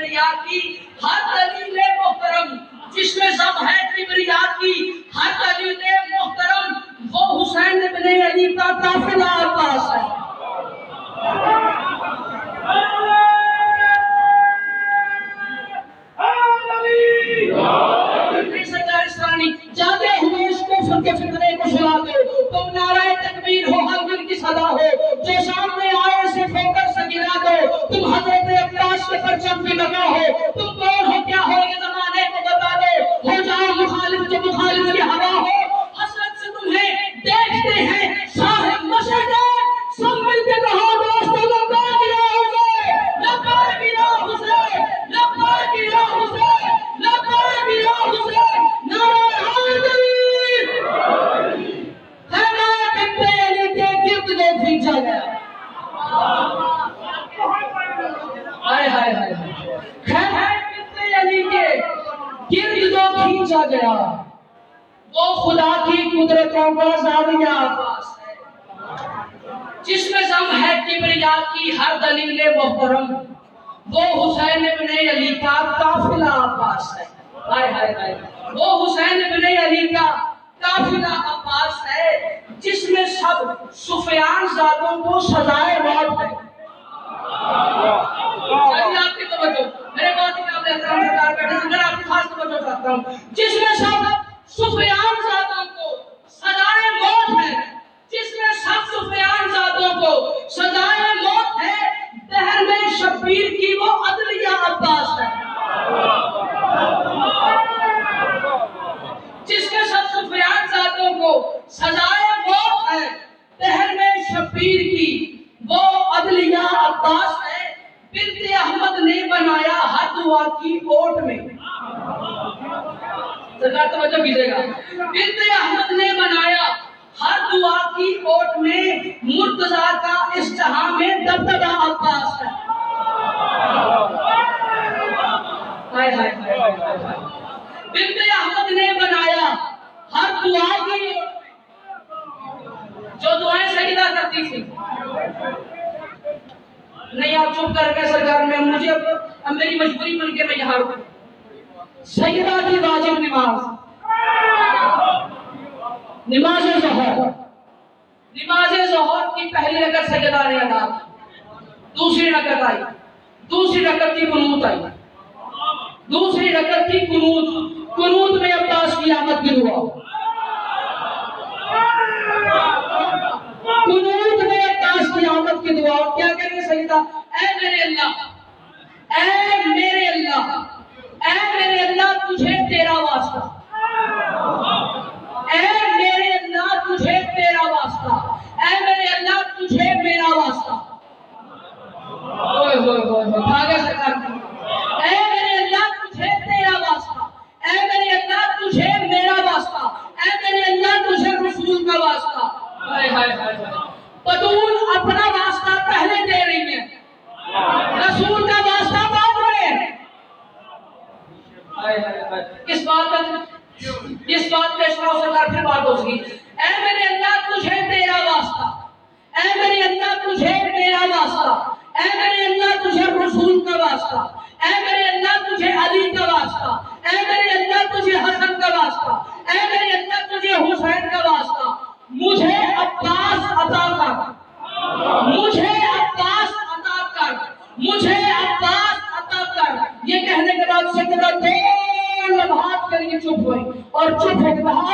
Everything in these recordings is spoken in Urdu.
کبریا کی ہر دلیل محترم، جس میں ضم ہے کبریا کی ہر دلیل محترم، وہ حسین ابن علی کا قافلہ عباس ہے۔ جاتے ہوئے اس کفر کے فتنے کو سنا دو، تم نعرہ تکبیر ہو، ہر دل کی صدا ہو، جو سامنے آئے اسے ٹھوکر سے گرا دو، تم حضرت عباس کے پرچم پہ لگا ہو، تم کون ہو کیا ہو یہ زمانے کو بتا دو، ہو جاؤ مخالف جو مخالف کی ہوا ہو، حسرت سے تمہیں دیکھتے ہیں صاحب مشہد، سب مل کے کہو دوستو لبیک یا حسین، لبیک یا حسین، لبیک یا حسین، لبیک یا حسین، نعرہ حیدری، خیمہ بنت علی کے گرد جو کھینچا گیا، ہائے ہائے ہائے، خیمہ بنت علی کے گرد جو کھینچا گیا، وہ خدا کی قدرتوں کا زاویہ عباس ہے، جس میں ضم ہے کبریا کی ہر دلیل محترم، وہ حسین ابن علی کا قافلہ عباس ہے، ہائے ہائے ہائے، وہ حسین ابن علی کا قافلہ عباس ہے، جس میں سب سفیان زادوں کو سزائے موت ہے۔ چاہیے آپ کی توجہ، میرے بہت ہی قابل احترام سرکار بیٹھے ہیں، میں آپ کی خاص توجہ چاہتا ہوں، جس میں سب سفیان زادوں کو سزائے موت ہے، جس میں سب سفیان زادوں کو سزائے موت ہے، دہر میں شبیر کی وہ عدلیہ عباس ہے، جس میں سب سفیان زادوں کو سزائے موت ہے، دہر میں شبیر کی وہ عدلیہ عباس ہے، بنت احمد نے بنایا ہر دعا کی اوٹ میں، سرکار توجہ کیجئے گا، بنت احمد نے بنایا ہر دعا کی اوٹ میں، مرتضیٰ کا اس جہاں میں دبدبہ عباس ہے، ہائے ہائے ہائے، بنت احمد نے بنایا ہر دعا کی اوٹ میں، جو دعائیں سجدہ کرتی تھی، نہیں آپ چپ کر کے سرکار میں مجھے اب میری مجبوری بن کے میں یہاں رکھوں، سجدہ کی واجب نماز، نماز ظہر، نماز ظہر کی پہلی رکعت سجدہ نے ادا کی، دوسری رکعت آئی، دوسری رکعت کی قنوت آئی، دوسری رکعت کی قنوت، قنوت میں عباس کی آمد کی دعا، قنوت میں عباس کی آمد کی دعا، کیا کہنے سجدہ، اے میرے اللہ، اے میرے اللہ، اے میرے اللہ تجھے تیرا واسطہ، اے میرے اللہ تجھے تیرا واسطہ، اے میرے اللہ تجھے میرا واسطہ، ہوئے ہوئے ہوئے ہوئے بھاگے سرکار کی، اے میرے اللہ تجھے تیرا واسطہ، اے میرے اللہ تجھے میرا واسطہ، اے میرے اللہ تجھے رسول کا واسطہ، ہائے ہائے ہائے، بدون اپنا واسطہ پہلے دے رہی ہے، رسول کا واسطہ بعد میں، اس بات پہ شروع سے پھر بات ہو سکی، اے میرے اللہ تجھے تیرا واسطہ، اے میرے اللہ تجھے میرا واسطہ، اے میرے اللہ تجھے رسول کا واسطہ، اے میرے اللہ تجھے علی کا واسطہ، اے میرے اللہ تجھے حسن کا واسطہ، اے میرے اللہ تجھے حسین کا واسطہ، مجھے عباس عطا کر، مجھے عباس عطا کر، مجھے عباس عطا کر، یہ کہنے کے بعد سجدہ دو لمحات کے لیے چپ ہوئی، اور چپ ہو کے کہا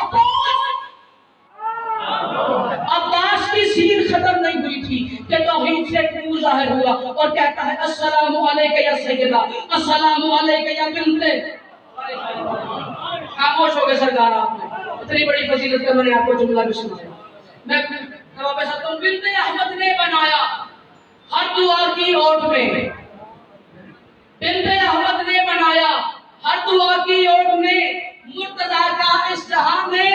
عباس کی سیر ختم نہیں ہوئی تھی کہ توحید سے ایک نور ظاہر ہوا اور کہتا ہے السلام علیکہ یا سیدہ، السلام علیکہ یا بنت، خاموش ہو گئے سرکار، آپ نے اتنی بڑی فضیلت کا میں نے آپ کو جملہ بھی سنایا، میں واپس آتا ہوں، بنت احمد نے بنایا ہر دعا کی اوٹ میں، بنت احمد نے بنایا ہر دعا کی اوٹ میں، مرتضیٰ کا اس جہاں میں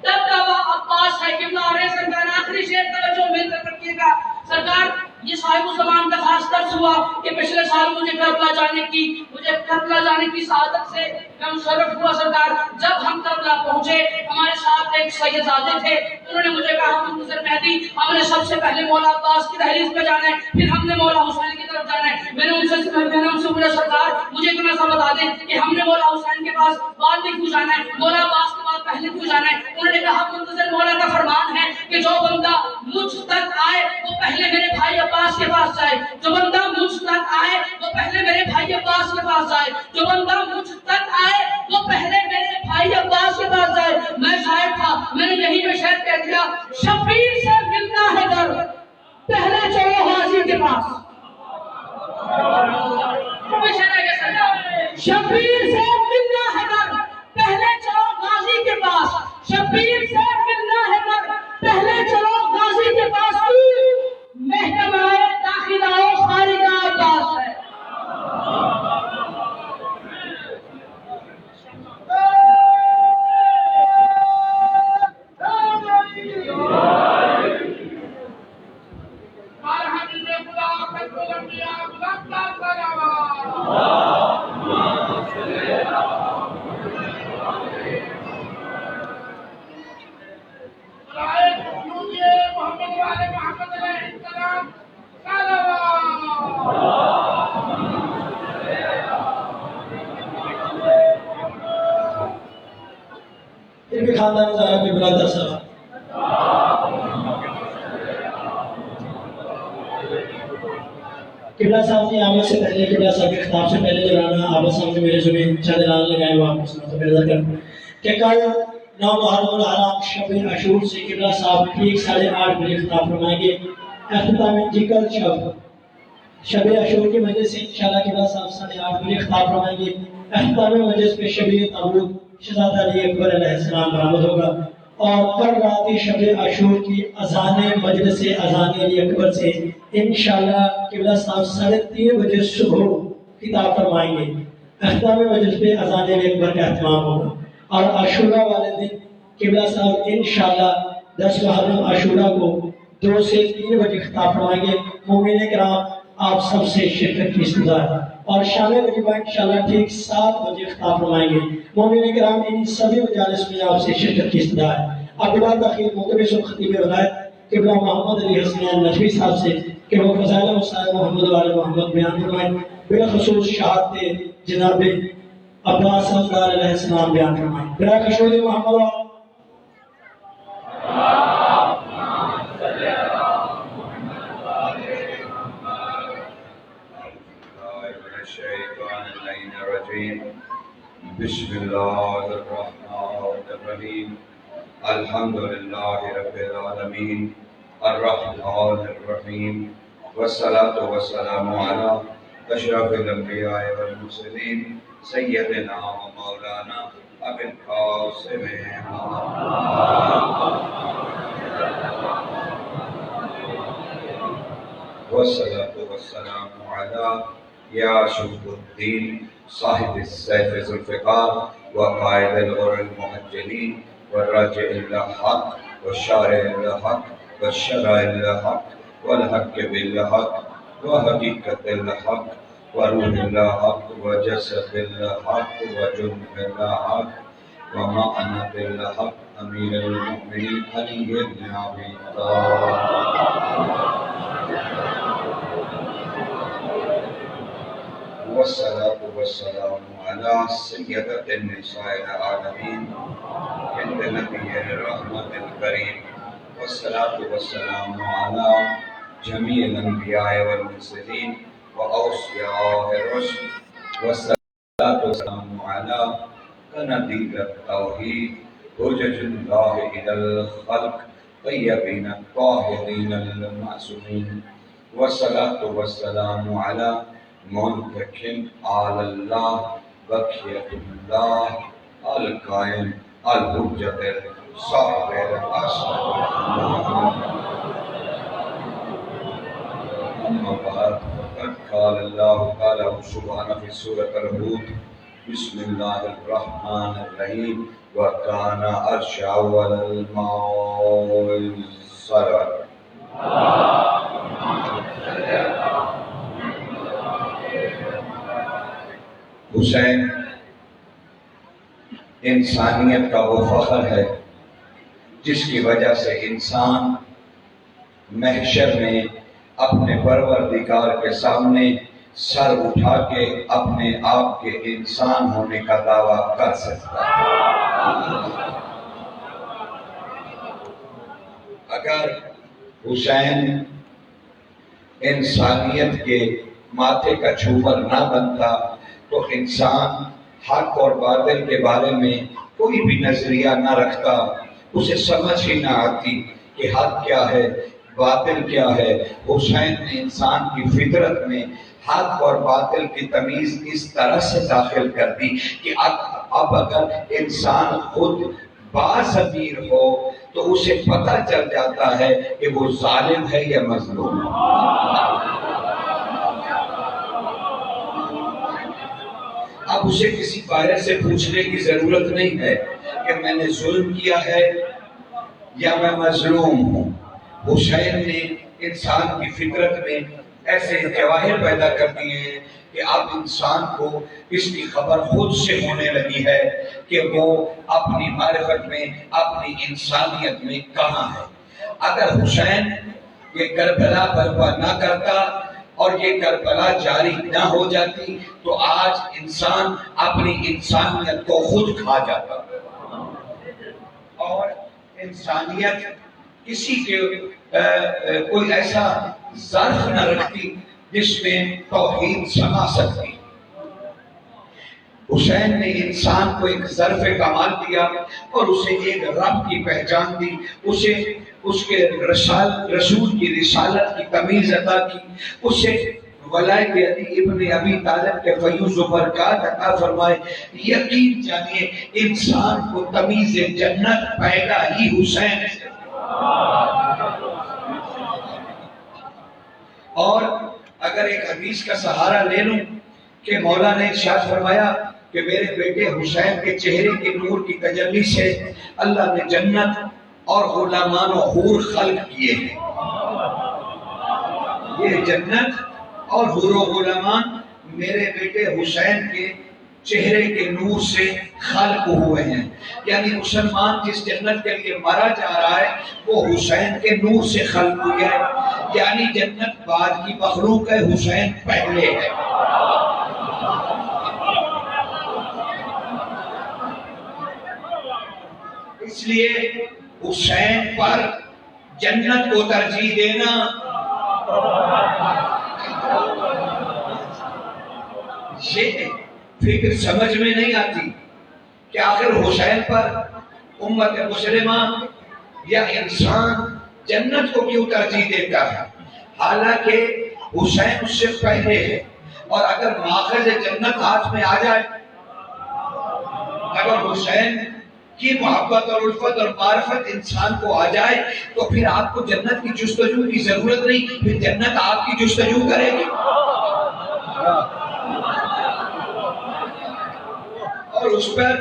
دبدبہ عباس ہے، قبلہ آ رہے سرکار، آخری شعر توجہ مل کر رکھیے گا سرکار، یہ صاحب الزمان کا خاص درس ہوا کہ پچھلے سال مجھے کربلا جانے کی سعادت سے میں مشرف ہوا سرکار، جب ہم کربلا پہنچے ہمارے ساتھ ایک سیدزادے تھے، انہوں نے مجھے کہا منتظر مہدی ہم نے سب سے پہلے مولا عباس کی دہلیز پہ جانا ہے، پھر ہم نے مولا حسین کی طرف جانا ہے، میں نے ان سے پوچھا سرکار مجھے سا بتا دیں کہ ہم نے مولا حسین کے پاس بعد میں کیوں جانا ہے، مولا عباس کے بعد پہلے کیوں جانا ہے؟ انہوں نے کہا منتظر مولا کا فرمان ہے کہ جو بندہ مجھ تک آئے وہ پہلے میرے بھائی عباس کے پاس جائے، جو بندہ مجھ تک آئے وہ پہلے میرے بھائی عباس کے پاس جائے، جو بندہ مجھ تک آئے وہ پہلے میرے بھائی عباس کے پاس جائے۔ میں شاعر تھا، میں نے یہی پہ شعر کہہ دیا، شبیر سے ملنا ہے در پہلے چلو غازی کے پاس۔ شبیر سے ملنا ہے در پہلے چلو غازی کے پاس، شبیر سے ملنا ہے در پہلے چلو غازی کے پاس، محکمہ داخلہ و خارجہ عباس ہے۔ خاندان صاحب کے برادر صاحب قبلہ صاحب کی آمد سے پہلے، قبلہ صاحب کے خطاب سے پہلے جورانا آبا صاحب نے میرے زمین چند اعلان لگائے وہ آپ کو سنا تو میرے ذکر کہ کل 9 محرم الحرام شب عاشور سے قبلہ صاحب ٹھیک 8:30 بجے خطاب فرمائیں گے۔ اختتام جی کل شب عاشور کی مجلس سے انشاءاللہ قبلہ صاحب 8:30 بجے خطاب فرمائیں گے۔ اختتام مجلس پہ شبیہ تابوت شہزادہ علی اکبر علیہ السلام برآمد ہوگا، اور کل رات شب عاشور کی اذان مجلس اذان علی اکبر سے انشاءاللہ قبلہ صاحب 3:30 بجے صبح خطاب فرمائیں گے۔ اختتام مجلس پہ اذان علی اکبر کا اہتمام ہوگا، اور عاشورہ والے دن قبلہ صاحب انشاءاللہ 10 محرم عاشورہ کو 2 سے 3 بجے خطاب فرمائیں گے۔ مومنین کرام آپ سب سے شرکت کی استدعا ہے، اور شام غریبہ انشاءاللہ ٹھیک 7 بجے خطاب فرمائیں گے۔ مومنین کرام ان سبھی مجالس میں آپ سے شرکت کی استدعا ہے۔ اب بلا تاخیر مقدس الخطیب ولایت قبلہ محمد علی حسین ندوی صاحب سے کہ وہ فضائل مسائل محمد وآل محمد بیان فرمائیں، بالخصوص شہادت جناب عباس صدر علیہ السلام بیان فرمائیں۔ بلا خشوع محمد بسم اللہ الرحمن الرحیم، الحمدللہ رب العالمین، الرحمن الرحیم، والصلاة والسلام علی اشرف الانبیاء والمرسلین، سیدنا و مولانا ابی القاسم والصلاة والسلام علی یعقوب الدین صاحب السیف ذوالفقار وقائد الغر المحجلین والراجع الحق والشارع الحق والشرع الحق والحق بالحق وحقیقت الحق وروح الحق وجسد الحق وجنب الحق ومعنت الحق امیر المؤمنین علی بن ابی طالب والصلاة والسلام على سيدة النساء العالمين عند نبي الرحمة الكريم، والصلاة والسلام على جميع الأنبياء والمرسلين وأوصياء الرسل، والصلاة والسلام على قناديل التوحيد حجج الله إلى الخلق طيبين الطاهرين المعصومين، والصلاة والسلام على منتقم آل اللہ بقیت اللہ القائم الحجت صاحب العصر اما بعد فقد قال اللہ تعالی سبحانہ فی سورۃ الہود بسم اللہ الرحمن الرحیم وکان عرشہ علی الماء سرور۔ حسین انسانیت کا وہ فخر ہے جس کی وجہ سے انسان محشر میں اپنے پروردگار کے سامنے سر اٹھا کے اپنے آپ کے انسان ہونے کا دعویٰ کر سکتا ہے۔ اگر حسین انسانیت کے ماتھے کا چھومر نہ بنتا تو انسان حق اور باطل کے بارے میں کوئی بھی نظریہ نہ رکھتا، اسے سمجھ ہی نہ آتی کہ حق کیا ہے باطل کیا ہے۔ حسین نے انسان کی فطرت میں حق اور باطل کی تمیز اس طرح سے داخل کر دی کہ اب اگر انسان خود باضمیر ہو تو اسے پتہ چل جاتا ہے کہ وہ ظالم ہے یا مظلوم۔ اب اسے کسی باہر سے پوچھنے کی ضرورت نہیں ہے کہ میں نے ظلم کیا ہے یا میں مظلوم ہوں۔ حسین نے انسان کی فطرت میں ایسے جواہر پیدا کر دیے ہیں کہ اب انسان کو اس کی خبر خود سے ہونے لگی ہے کہ وہ اپنی معرفت میں، اپنی انسانیت میں کہاں ہے۔ اگر حسین یہ کربلا برپا نہ کرتا اور یہ کربلا جاری نہ ہو جاتی تو آج انسان اپنی انسانیت کو خود کھا جاتا، اور انسانیت کسی کے کوئی ایسا ظرف نہ رکھتی جس میں توحید سما سکتی۔ حسین نے انسان کو ایک ظرف کمال دیا اور اسے ایک رب کی پہچان دی، اسے اس کے رسول کی رسالت کی تمیز عطا کی، اسے ولایت علی ابن ابی طالب کے فیوض و برکات عطا فرمائے۔ یقین جانیے انسان کو تمیز جنت پیدا ہی حسین سے۔ اور اگر ایک حدیث کا سہارا لے لوں کہ مولا نے ارشاد فرمایا کہ میرے بیٹے حسین کے چہرے کے نور کی تجلی سے اللہ نے جنت اور غلامان و حور خلق کیے ہیں۔ یہ جنت اور حور و غلامان میرے بیٹے حسین کے چہرے کے نور سے خلق ہوئے ہیں، یعنی مسلمان جس جنت کے لیے مرا جا رہا ہے وہ حسین کے نور سے خلق ہوئی ہے، یعنی جنت بعد کی مخلوق ہے، حسین پہلے ہے۔ اس لیے حسین پر جنت کو ترجیح دینا یہ فکر سمجھ میں نہیں آتی کہ آخر حسین پر امت مسلمہ یا انسان جنت کو کیوں ترجیح دیتا ہے، حالانکہ حسین اس سے پہلے ہے۔ اور اگر ماخذ جنت ہاتھ میں آ جائے، اگر حسین کی محبت اور الفت اور معرفت انسان کو آ جائے تو پھر آپ کو جنت کی جستجو کی ضرورت نہیں، پھر جنت آپ کی جستجو کرے گی۔ اور اس پر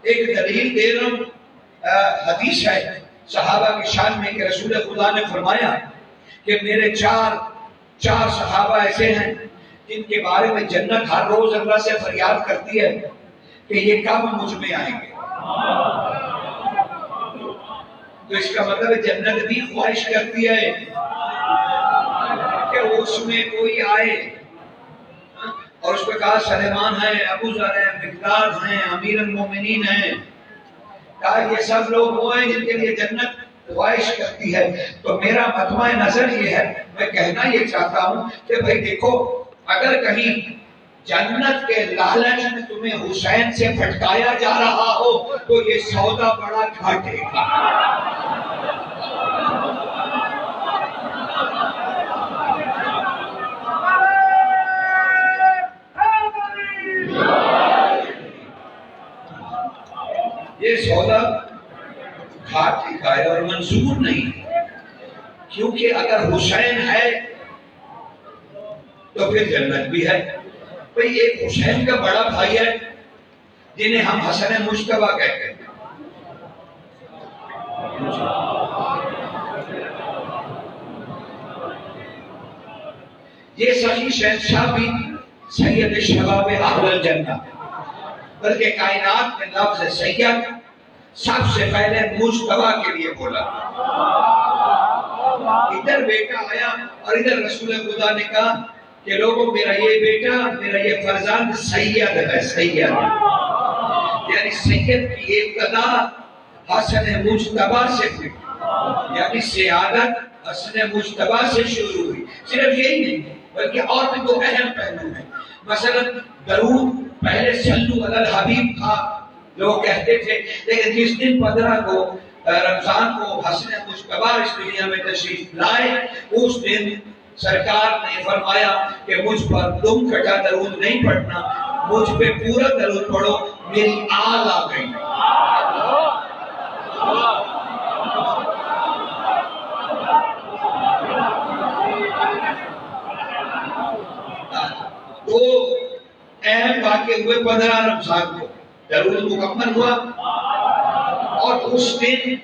ایک دلیل دے رہا ہوں، حدیث ہے صحابہ کی شان میں کہ رسول خدا نے فرمایا کہ میرے چار صحابہ ایسے ہیں جن کے بارے میں جنت ہر روز اللہ سے فریاد کرتی ہے کہ یہ کب مجھ میں آئیں گے۔ تو اس کا مطلب ہے جنت بھی خواہش کرتی ہے کہ اس میں کوئی آئے، اور اس پہ کہا سلیمان ہیں، ابو ذر ہیں، مقداد ہیں، امیر المومنین ہیں، کہا یہ سب لوگ وہ ہیں جن کے لیے جنت خواہش کرتی ہے۔ تو میرا مطمع نظر یہ ہے، میں کہنا یہ چاہتا ہوں کہ بھائی دیکھو، اگر کہیں جنت کے لالچ میں تمہیں حسین سے پھٹکایا جا رہا ہو تو یہ سودا بڑا گھاٹے کا۔ یہ سودا گھاٹے کا ہے اور منظور نہیں، کیونکہ اگر حسین ہے تو پھر جنت بھی ہے۔ بھئی ایک حسین کا بڑا بھائی ہے جنہیں ہم حسن مجتبیٰ کہتے ہیں، یہ سخی شہنشاہ بھی سید شباب اہل الجنہ، بلکہ کائنات میں لفظ سید سب سے پہلے مجتبیٰ کے لیے بولا۔ ادھر بیٹا آیا اور ادھر رسول خدا نے کہا کہ لوگوں میرا یہ بیٹا، میرا یہ فرزند سید ہے، سید، یعنی سید کی ابتدا حسن مجتبی سے ہوئی، یعنی سیادت حسن مجتبی سے شروع ہوئی۔ صرف یہی نہیں بلکہ اور بھی دو اہم پہلو ہیں۔ مثلا درود پہلے صلو علی الحبیب تھا، لوگ کہتے تھے، لیکن جس دن 15 کو رمضان کو حسن مجتبی اس دنیا میں تشریف لائے، اس دن سرکار نے فرمایا کہ مجھ پر دم کٹا درود نہیں پڑھنا، مجھ پہ پورا درود پڑھو، میری آل آ گئی۔ تو اہم واقع ہوئے 15 رمضان کو، درود مکمل ہوا، اور اس دن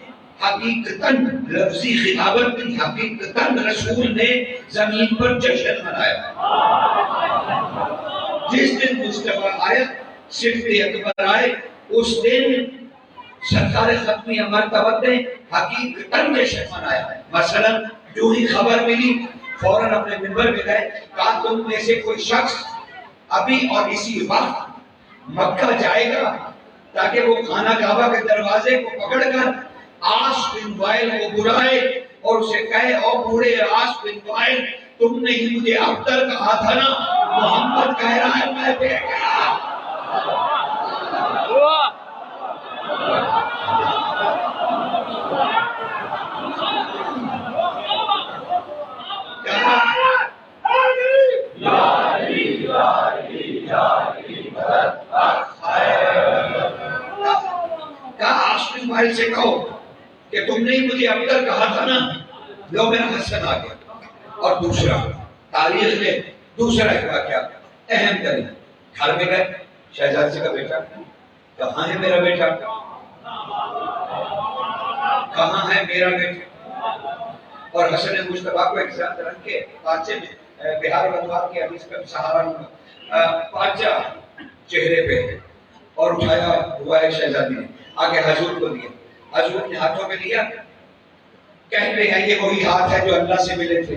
حقیقتاً لفظی خطابت کی، حقیقتاً رسول نے زمین پر جشن منایا۔ جس دن مصطفیٰ آیا، صفت اکبر آئے، اس دن سرکار ختمی مرتبہ نے حقیقتاً جشن منایا۔ مثلا جو ہی خبر ملی فوراً اپنے منبر میں گئے، کہا تم میں سے کوئی شخص ابھی اور اسی وقت مکہ جائے گا تاکہ وہ خانہ کعبہ کے دروازے کو پکڑ کر عاص بن وائل کو بلائے اور اسے کہے، او بوڑھے عاص بن وائل، تم نے ہی مجھے ابتر کہا تھا نا، محمد کہہ رہا ہے میں بیٹا۔ عاص سے کہو کہ تم نے مجھے ابتر کہا تھا نا، لو میرا حسن آ گیا۔ اور دوسرا تاریخ میں دوسرا ایک واقعہ اہم ترین، گھر میں گئے، شہزادی کا بیٹا، کہاں ہے میرا بیٹا، کہاں ہے میرا بیٹا؟ اور حسن مجتبی کو ایک ساتھ رکھ کے پانچے میں بہار بدوار کے حدیث کا سہارا لوں، پانچا چہرے پہ اور اٹھایا ہوا ہے شہزادی نے، آگے حضور کو دیا، حضور نے ہاتھوں میں لیا، کہتے ہیں یہ وہی ہاتھ ہے جو اللہ سے ملے تھے۔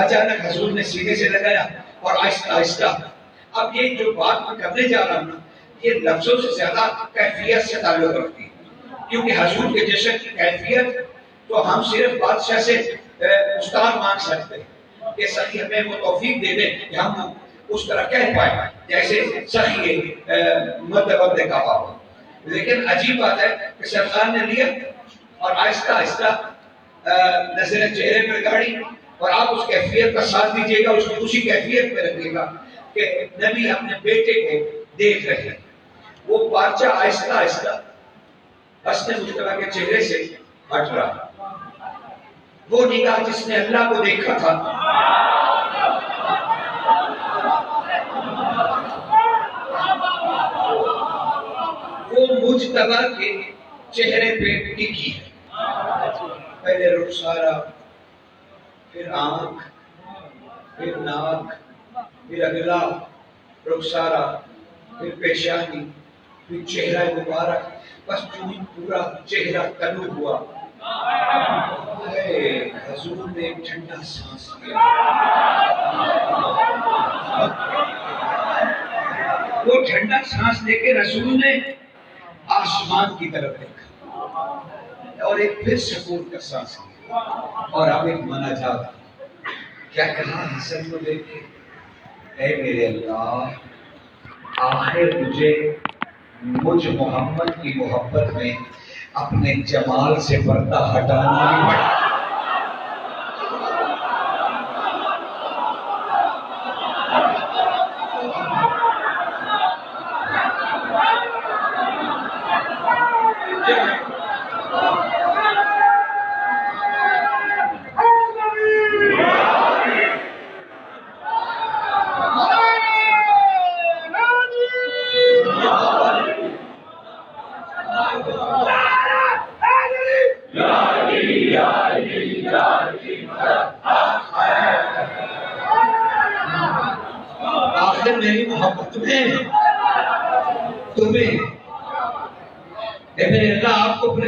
اچانک حضور نے سینے سے لگایا اور آہستہ آہستہ، اب یہ جو بات میں کرنے جا رہا ہوں نا، یہ لفظوں سے زیادہ کیفیت سے تعلق رکھتی ہے، کیونکہ حضور کے جشن کی کیفیت تو ہم صرف بادشاہ سے استاد مانگ سکتے ہیں کہ سخی ہمیں وہ توفیق دے دے کہ ہم اس طرح کہہ پائے جیسے سخی مدبر نے کہا ہو۔ لیکن عجیب بات ہے کہ سرکار نے لیا اور آہستہ آہستہ نظریں چہرے پر گاڑی، اور آپ اس کیفیت کا ساتھ دیجیے گا، اس کی اسی کیفیت میں رکھیے گا کہ نبی اپنے بیٹے کو دیکھ رہے ہیں۔ وہ پارچہ آہستہ آہستہ حسن مجتبی کے چہرے سے ہٹ رہا، وہ نگاہ جس نے اللہ کو دیکھا تھا، وہ مجتبی کے چہرے پہ ٹکی ہے۔ پہلے رخسارا، پھر آنکھ، پھر ناک، پھر اگلا رخسارا، پھر پیشانی، پھر چہرہ مبارک، بس جو ہی پورا چہرہ تلو ہوا، حضور نے ایک ٹھنڈا سانس لیا۔ وہ ٹھنڈا سانس لے کے رسول نے آسمان کی طرف دیکھا اور ایک پھر سکون کا سانس لیا، اور اب ایک مناجات، کیا کہا حسن کو دیکھ کے، اے میرے اللہ، آخر مجھے مجھ محمد کی محبت میں اپنے جمال سے پردہ ہٹانا ہی پڑا۔ آخر میری محبت میں تمہیں، اے میرے اللہ، آپ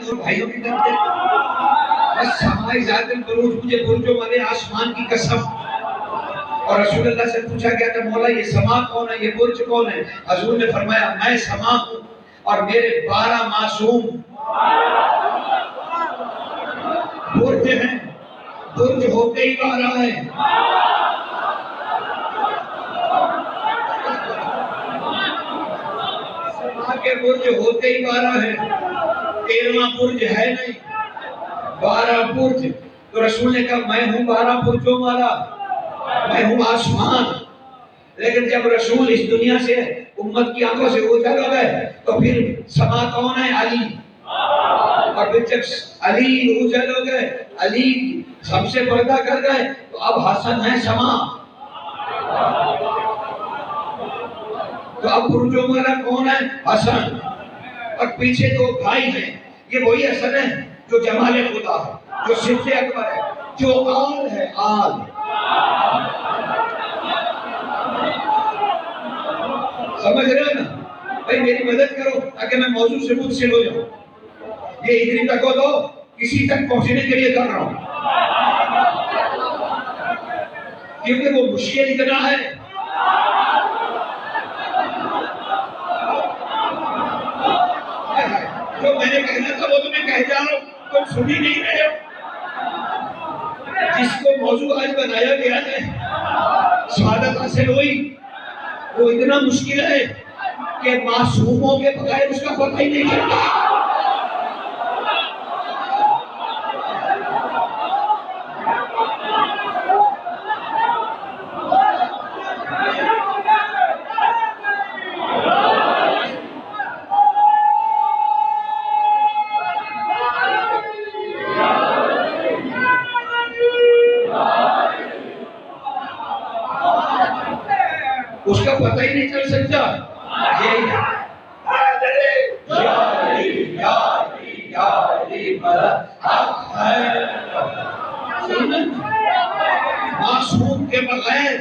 دونوں بھائیوں کی طرف بس سمائی ذات البروج مجھے برجوں والے آسمان کی قسم. اور رسول اللہ سے پوچھا گیا کہ مولا یہ سما کون ہے, یہ برج کون ہے؟ حضور نے فرمایا میں سما ہوں اور میرے 12 معصوم برج ہیں. برج ہوتے ہی 12 ہیں. سما کے برج ہوتے ہی 12 ہیں. 13واں برج ہے نہیں, 12 برج. تو رسول نے کہا میں ہوں 12 برجوں والا, میں ہوں آسمان. لیکن جب رسول اس دنیا سے امت کی آنکھوں سے اوجھل ہو گئے تو پھر سما کون ہے؟ علی. اور پھر جب علی اوجھل ہو گئے, علی سب سے پردہ کر گئے, تو اب حسن ہے سما. تو اب برجوں والا کون ہے؟ حسن. اور پیچھے 2 بھائی ہیں, یہ وہی حسن ہے جو جمال خدا ہے, جو صفت اکبر ہے, جو آل ہے. آل سمجھ رہے ہیں نا بھائی؟ میری مدد کرو تاکہ میں موضوع سے منسلک ہو جاؤں. یہ ادھر تک ہو تو کسی تک پہنچنے کے لیے کر رہا ہوں, کیونکہ وہ مشکل اتنا ہے. جو میں نے کہنا تھا وہ تمہیں کہہ جا رہا ہوں, تم سن ہی نہیں رہے ہو. جس کو موضوع آج بنایا گیا ہے, سعادت حاصل ہوئی, وہ اتنا مشکل ہے کہ معصوموں کے بغیر اس کا پتہ ہی نہیں چلتا. اس کا پتہ ہی نہیں چل سکتا. معصوم کے بغیر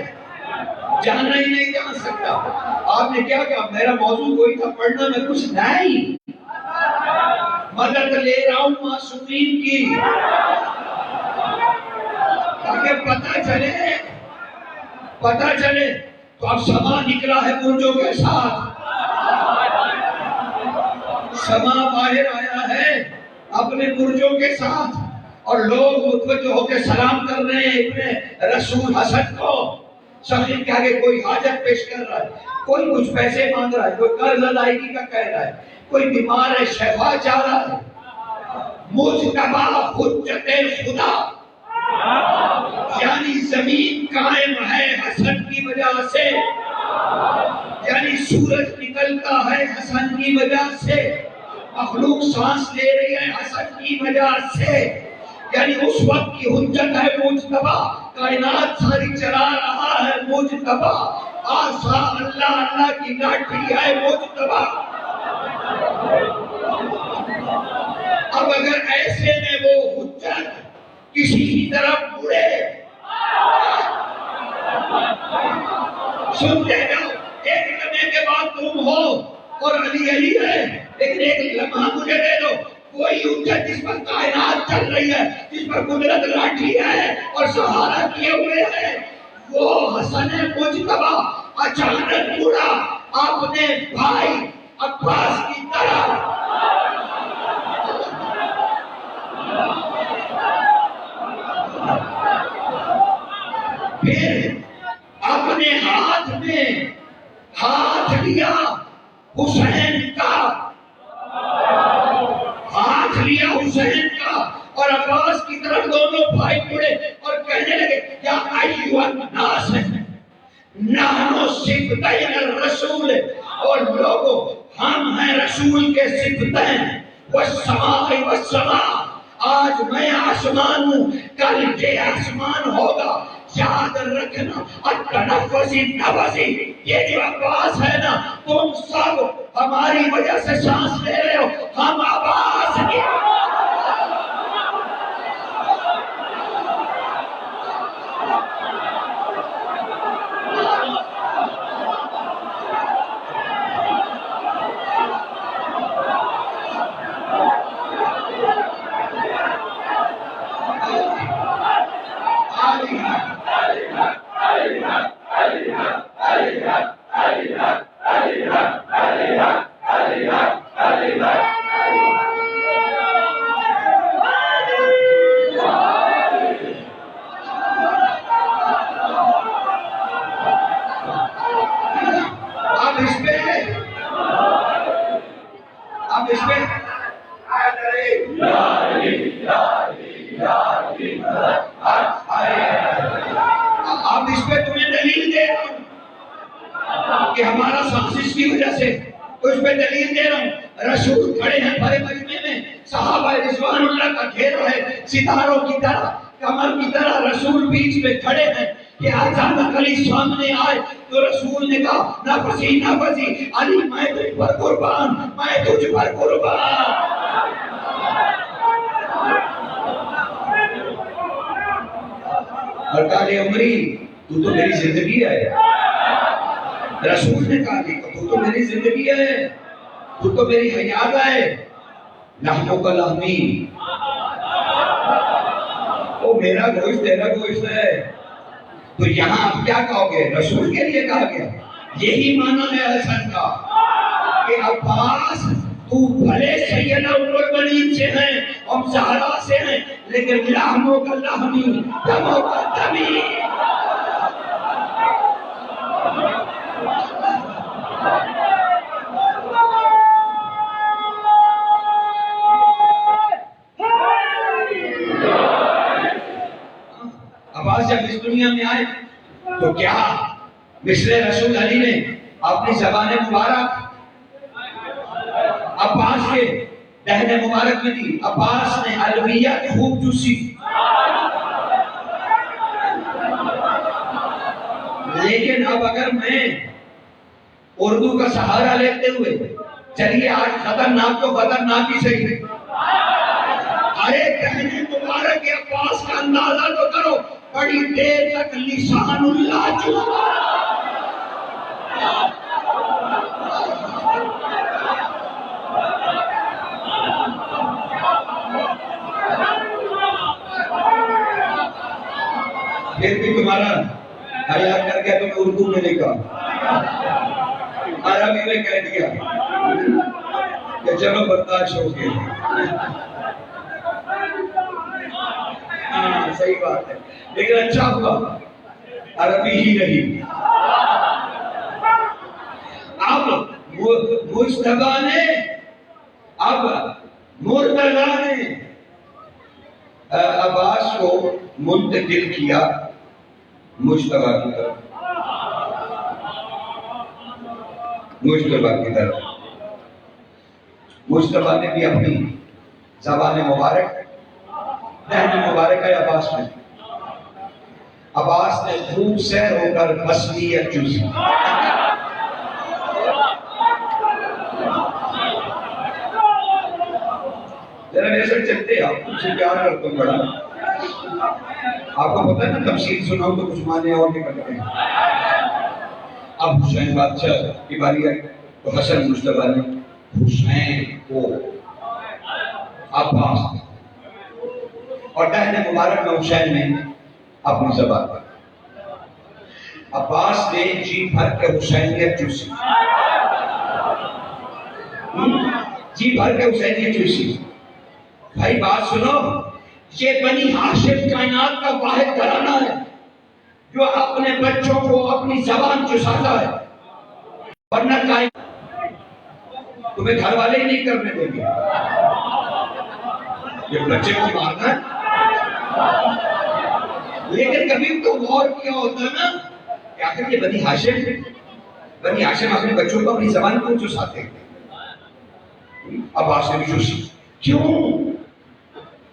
جانا ہی نہیں جا سکتا. آپ نے کیا کہا؟ میرا موضوع کوئی تھا پڑھنا میں کچھ نہیں, مدد لے رہا ہوں معصومین کی تاکہ پتہ چلے. تو اب سما نکلا ہے برجوں کے ساتھ, سما باہر آیا ہے اپنے برجوں کے ساتھ, اور لوگ متوجہ ہو کے سلام کر رہے ہیں ابن رسول حسن کو. سخیر کے آگے کوئی حاجت پیش کر رہا ہے, کوئی کچھ پیسے مانگ رہا ہے, کوئی قرض ادائیگی کا کہہ رہا ہے, کوئی بیمار ہے شفا چاہ رہا ہے. مجتبی حجت خدا, یعنی زمین قائم ہے حسن کی وجہ سے, یعنی سورج نکلتا ہے حسن کی وجہ سے, مخلوق سانس لے رہی ہے حسن کی وجہ سے. یعنی اس وقت کی حجت ہے مجتبی, کائنات ساری چلا رہا ہے مجتبی, آسا اللہ کی لاٹھی ہے مجتبی. اب اگر ایسے میں وہ حجت کسی کی طرف مڑے, سنتے جاؤ, ایک لمحے کے بعد تم ہو اور علی ہے, لیکن ایک لمحہ مجھے دے دو, کوئی حجت جس پر کائنات چل رہی ہے, جس پر قدرت لاٹھی ہے اور سہارا کیے ہوئے ہے, وہ حسن مجتبی اچانک مڑا اپنے بھائی عباس کی طرف. پھر اپنے ہاتھ میں ہاتھ لیا حسین کا, ہاتھ لیا حسین کا, اور عباس کی طرف دونوں بھائی مڑے اور کہنے لگے یا ایھا الناس نحن صفتین الرسول, اور لوگوں ہم ہیں رسول کے صفتین, والسماء والسماء, آج میں آسمان ہوں کل یہ آسمان ہوگا. یاد رکھنا التنفس النفسی, یہ جو عباس ہے نا, تم سب ہماری وجہ سے سانس لے رہے ہو, ہم عباس کی. آپ اس پہ آپ اس پہ تمہیں دلیل دے رہا ہوں کہ ہمارا سازش کی وجہ سے، تو اس پہ دلیل دے رہا ہوں۔ رسول کھڑے ہیں بڑے مجمع میں، صحابہ رضوان اللہ کا گھیرا ہے، ستاروں کی طرح، کمر کی طرح رسول بیچ میں کھڑے ہیں کہ اچانک علی سامنے آئے تو رسول نے کہا نفسی نفسی علی میں تجھ پر قربان، میں تجھ پر قربان۔ اور کہا کہ عمری تو تو میری زندگی ہے۔ رسول نے کہا کہ تو تو میری زندگی ہے، تو تو میری حیات ہے۔ لحموں کا لحمی، وہ میرا گوشت تیرا گوشت ہے۔ تو یہاں آپ کیا کہو گے؟ رسول کے لیے کہا گیا یہی معنی ہے حسن کا کہ عباس تو بھلے سیدنا ام المؤمنین سے ہیں، ہم زہرا سے ہیں، لیکن لحموں کا لحمی، دموں کا دمی۔ عباس جب اس دنیا میں آئے تو کیا مثل رسول علی نے اپنی زبان مبارک عباس کے دہن مبارک میں دی؟ عباس نے عربیت خوب چوسی، لیکن اب اگر میں اردو کا سہارا لیتے ہوئے چلیے آج خطرناک تو خطرناک ہی صحیح، ارے دہن مبارک کے عباس کا اندازہ تو کرو، بڑی دیر تک لسان اللہ چلا۔ پھر بھی تمہارا حیا کر کے تمہیں اردو میں لکھا، عربی میں کہہ دیا کہ چلو برداشت ہو گیا۔ ہاں صحیح بات ہے، لیکن اچھا ہوا عربی ہی رہی۔ اب مجتبیٰ نے، اب مرتضیٰ نے عباس کو منتقل کیا مجتبیٰ کی طرف، مجتبیٰ کی طرف۔ مجتبیٰ نے بھی اپنی زبان مبارک، دہن مبارک ہے عباس میں، عباس نے خوب سیر ہو کر بسمیت چوسی۔ ذرا میرے سے چلتے، آپ کچھ سے پیار کرتا ہوں بڑا، آپ کو پتہ ہے نا تفسیر سناؤں تو کچھ معنی اور نکلتے ہیں۔ اب حسین بادشاہ کی باری آئی تو حسن مجتبیٰ نے حسین کو عباس اور دہن مبارک میں حسین نے اپنی زبان پر، عباس نے جی بھر کے حسینیت چوسی، جی بھر کے حسینیت چوسی۔ بھائی بات سنو، یہ بنی ہاشم کائنات کا واحد گھرانہ ہے جو اپنے بچوں کو اپنی زبان چساتا ہے، ورنہ تمہیں گھر والے ہی نہیں کرنے دیں گے۔ یہ بچے کو مارنا ہے، لیکن کبھی تو غور کیا ہوتا ہے نا کہ آخر یہ بنی ہاشم اپنے بچوں کو اپنی زبان کیوں چساتے ہیں؟ عباس نے بھی چوسی، کیوں؟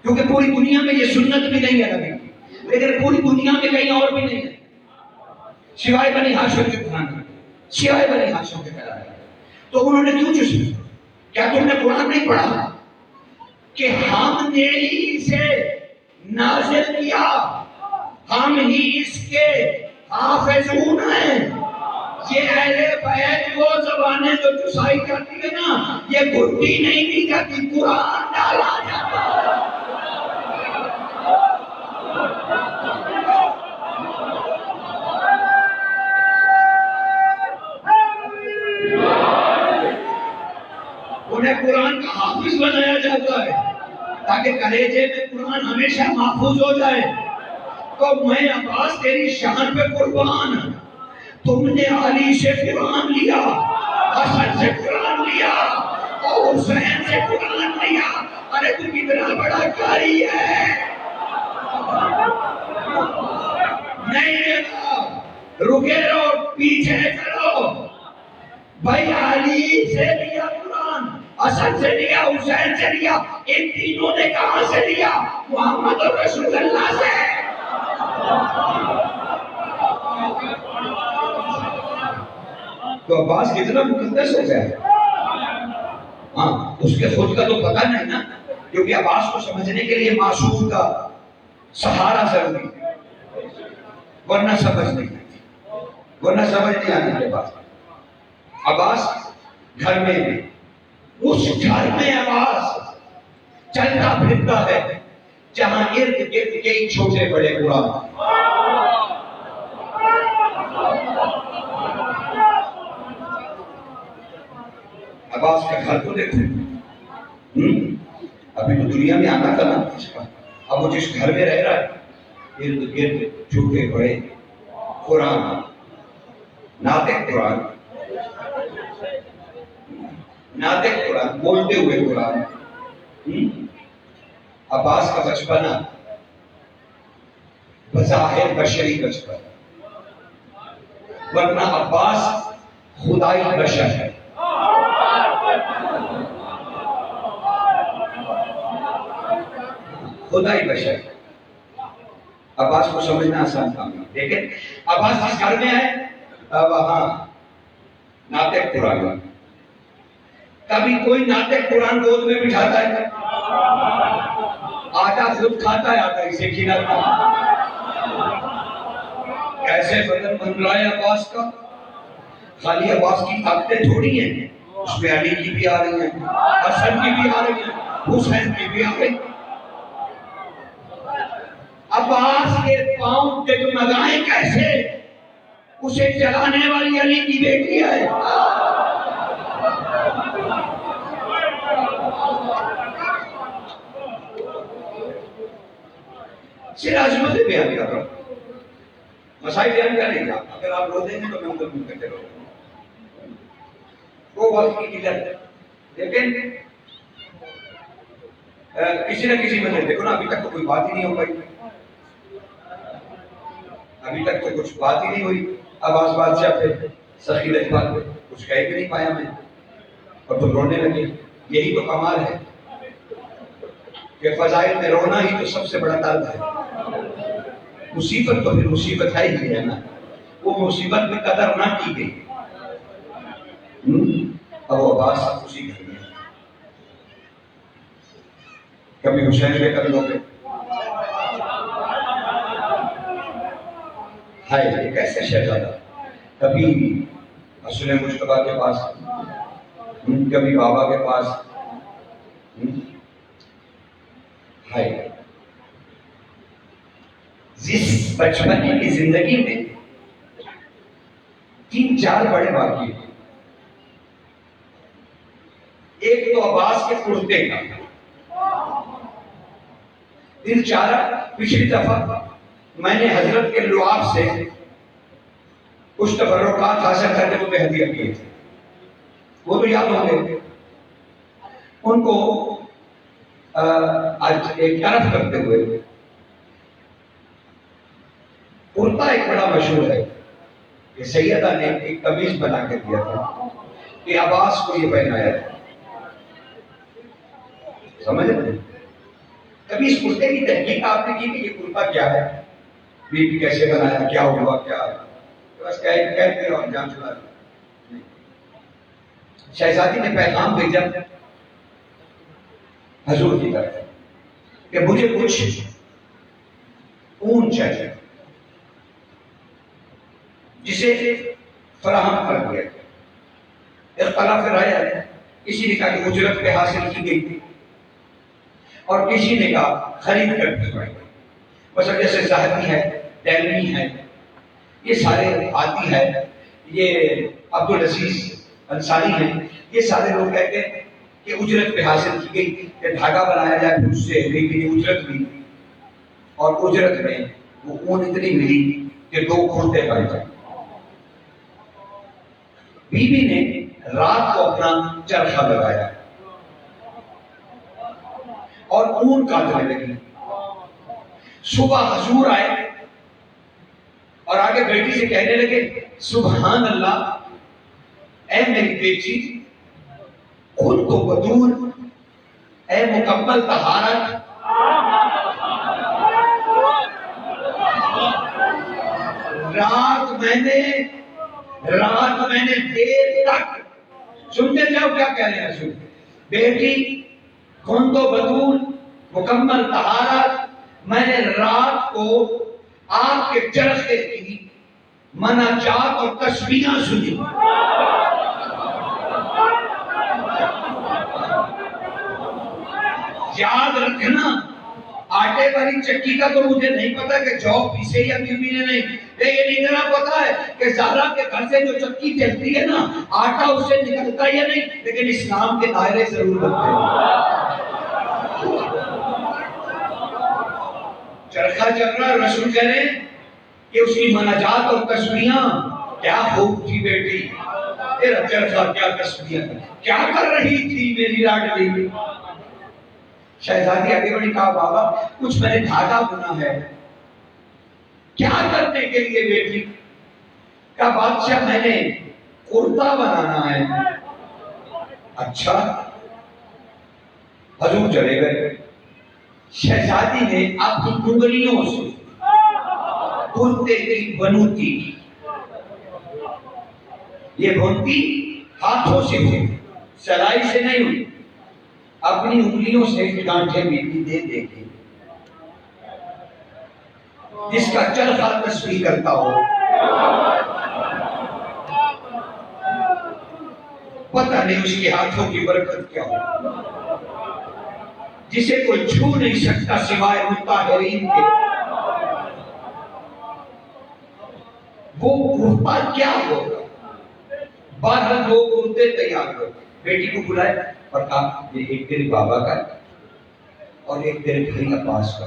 کیونکہ پوری دنیا میں یہ سنت بھی نہیں ہے نبی کی، لیکن پوری دنیا میں کہیں اور بھی نہیں ہے سوائے بنی ہاشم کے گھرانے، سوائے بنی ہاشم کے گھرانے۔ تو انہوں نے کیوں چوسی؟ کیا تم نے قرآن نہیں پڑھا کہ ہم نے ہی اسے نازل کیا، ہم ہی اس کے حافظون ہیں؟ یہ اہل بیت وہ زبانیں جو چسائی جاتی ہے نا، یہ گھٹی نہیں دی جاتی، قرآن ڈالا جاتا ہے۔ تاکہ کلیجے میں قرآن ہمیشہ محفوظ ہو جائے. تو میں عباس تیری شان پہ قربان. تم نے علی سے قرآن لیا, حسن سے قرآن لیا اور حسین سے قرآن لیا. ارے تو کتنا بڑا قاری ہے. نہیں لیتا, رکے رہو, پیچھے کرو. بھائی علی سے لیا قرآن, حسن سے لیا, حسین سے لیا, ان تینوں نے کہاں سے لیا؟ محمد رسول اللہ سے. تو عباس کتنا مقدس ہو گیا. ہاں, اس کے خود کا تو پتہ نہیں نا, کیونکہ عباس کو سمجھنے کے لیے معصوم کا سہارا ضروری ہے, ورنہ سمجھ نہیں آنے کے بعد. عباس گھر میں, اس گھر میں عباس چلتا پھرتا ہے جہاں ارد گرد کئی چھوٹے بڑے قرآن. عباس کا گھر کو دیکھو, ابھی تو دنیا میں آنا تھا نا اس کا. اب وہ جس گھر میں رہ رہا ہے ارد گرد چھوٹے بڑے قرآن, ناطق قرآن, ناطق قرآن, بولتے ہوئے قرآن. عباس کا بچپنا بظاہر بشری بچپن, ورنہ عباس خدائی بشر ہے. خدائی بشر. عباس کو سمجھنا آسان کام ہے, لیکن عباس جس گھر میں ہے وہاں ناطق قرآن. کبھی کوئی ناطق قرآن گود میں بٹھاتا ہے, آٹا خود کھاتا ہے, آٹا اسے کھلاتا ہے. کیسے بدن بن رہا ہے عباس کا. خالی عباس کی طاقتیں تھوڑی ہیں, اس میں علی کی بھی آ رہی ہیں, حسن کی بھی آ رہی ہیں, حسین کی بھی آ رہی ہیں. عباس کے پاؤں ڈگمگائیں کیسے, اسے چلانے والی علی کی بیٹی ہے. صرف عظمت بیان کر رہا ہوں, مسائل بیان کر رہے ہیں. اگر آپ رو دیں گے تو میں ادھر منہ کرتے رہوں گا, وہ وقت کی قلت. لیکن کسی نہ کسی وجہ دیکھو نا, ابھی تک تو کوئی بات ہی نہیں ہو پائی, ابھی تک تو کچھ بات ہی نہیں ہوئی. عباس بادشاہ پہ, سخی اقبال پہ کچھ کہہ بھی نہیں پایا میں, اور تم رونے لگے. یہی تو کمال ہے کہ فضائل میں رونا ہی تو سب سے بڑا درد ہے. مصیبت تو پھر مصیبت ہے نا, وہ مصیبت میں قدر نہ کی گئی. اب وہ عباس اسی گھر میں, کبھی حسین لے کر لوگے, ہائے ایک ایسا شہزادہ, کبھی حسن مجتبیٰ کے پاس, کبھی بابا کے پاس. ہائے جس بچپنے کی زندگی میں 3-4 بڑے واقعے. ایک تو عباس کے کرتے کا دل چارہ. پچھلی دفعہ میں نے حضرت کے لعاب سے کچھ تبرکات حاصل کرنے کو ہدیہ کیے تھے, وہ تو یاد ہوں گے. ان کو آج ایک طرف کرتے ہوئے, کرتا ایک بڑا مشہور ہے کہ سیدہ نے ایک قمیص بنا کے دیا تھا کہ عباس کو یہ پہنایا تھا. سمجھ رہے ہیں, کبھی اس کرتے کی تحقیق آپ نے کی کہ یہ کرتا کیا ہے, بی بی کیسے بنایا, کیا ہوا, کیا بس کہتے رہو انجام چلا رہے. شہزادی نے پیغام بھیجا حضور کی طرف کہ مجھے کچھ اون چاہیے, جسے فراہم کر دیا. اختلاف رائے ہے, کسی نے کہا کہ اجرت پہ حاصل کی گئی تھی, اور کسی نے کہا خرید کر بھجوائی. بس جیسے زاہدی ہے, دہلوی ہے, یہ سارے عادی ہے, یہ عبدالعزیز انصاری ہیں, یہ سارے لوگ کہتے ہیں کہ اجرت پہ حاصل کی گئی کہ دھاگا بنایا جائے پھر اس سے بیوی نے اجرت لی اور اجرت میں وہ اون اتنی ملی کہ 2 کرتے بن جائے. بیوی نے رات کو اپنا چرخا لگایا اور اون کاٹنے لگی. صبح حضور آئے اور آگے بیٹی سے کہنے لگے سبحان اللہ اے میری بیٹی خود تو بدور اے مکمل طہارت رات میں نے دیر تک سنتے جاؤ کیا کہہ رہے ہیں رسول بیٹی خود تو بدور مکمل طہارت میں نے رات کو آپ کے چرخے کی مناجات اور تسبیحاں سنی. یاد رکھنا آٹے والی چکی کا تو مجھے نہیں پتا کہ جو پیسے یا بیوی نے نہیں, لیکن اتنا پتا ہے کہ زہرا کے گھر سے جو چکی چلتی ہے نا آٹا اس سے نکلتا یا نہیں, لیکن اسلام کے دائرے ضرور بنتے ہیں. چرخا چل رہا رسول کہہ رہے ہیں کہ اس کی مناجات اور تسبیحاں کیا خوب تھی بیٹی, تیرا چرخا کیا تسبیحاں کیا کر رہی تھی میری لاڈلی. شہزادی آگے بڑھی کہا بابا کچھ میں نے دھاگا بنا ہے. کیا کرنے کے لیے بیٹی؟ کہا بادشاہ میں نے کرتا بنانا ہے. اچھا حضور چلے گئے. شہزادی نے اپنی انگلیوں سے کرتے کی بنوتی کی. یہ بنتی ہاتھوں سے ہوئی, سلائی سے نہیں ہوئی, اپنی انگلیوں سے گانٹھے مٹی دے دے کے جس کا چرخا تسبیح کرتا ہو پتہ نہیں اس کے ہاتھوں کی برکت کیا ہو, جسے کوئی چھو نہیں سکتا سوائے مطہرین کے. وہ کرتا کیا ہوگا؟ 12 لوگ کرتے تیار ہو. بیٹی کو بلائے اور کہا یہ ایک تیرے بابا کا اور ایک تیرے بھائی عباس کا.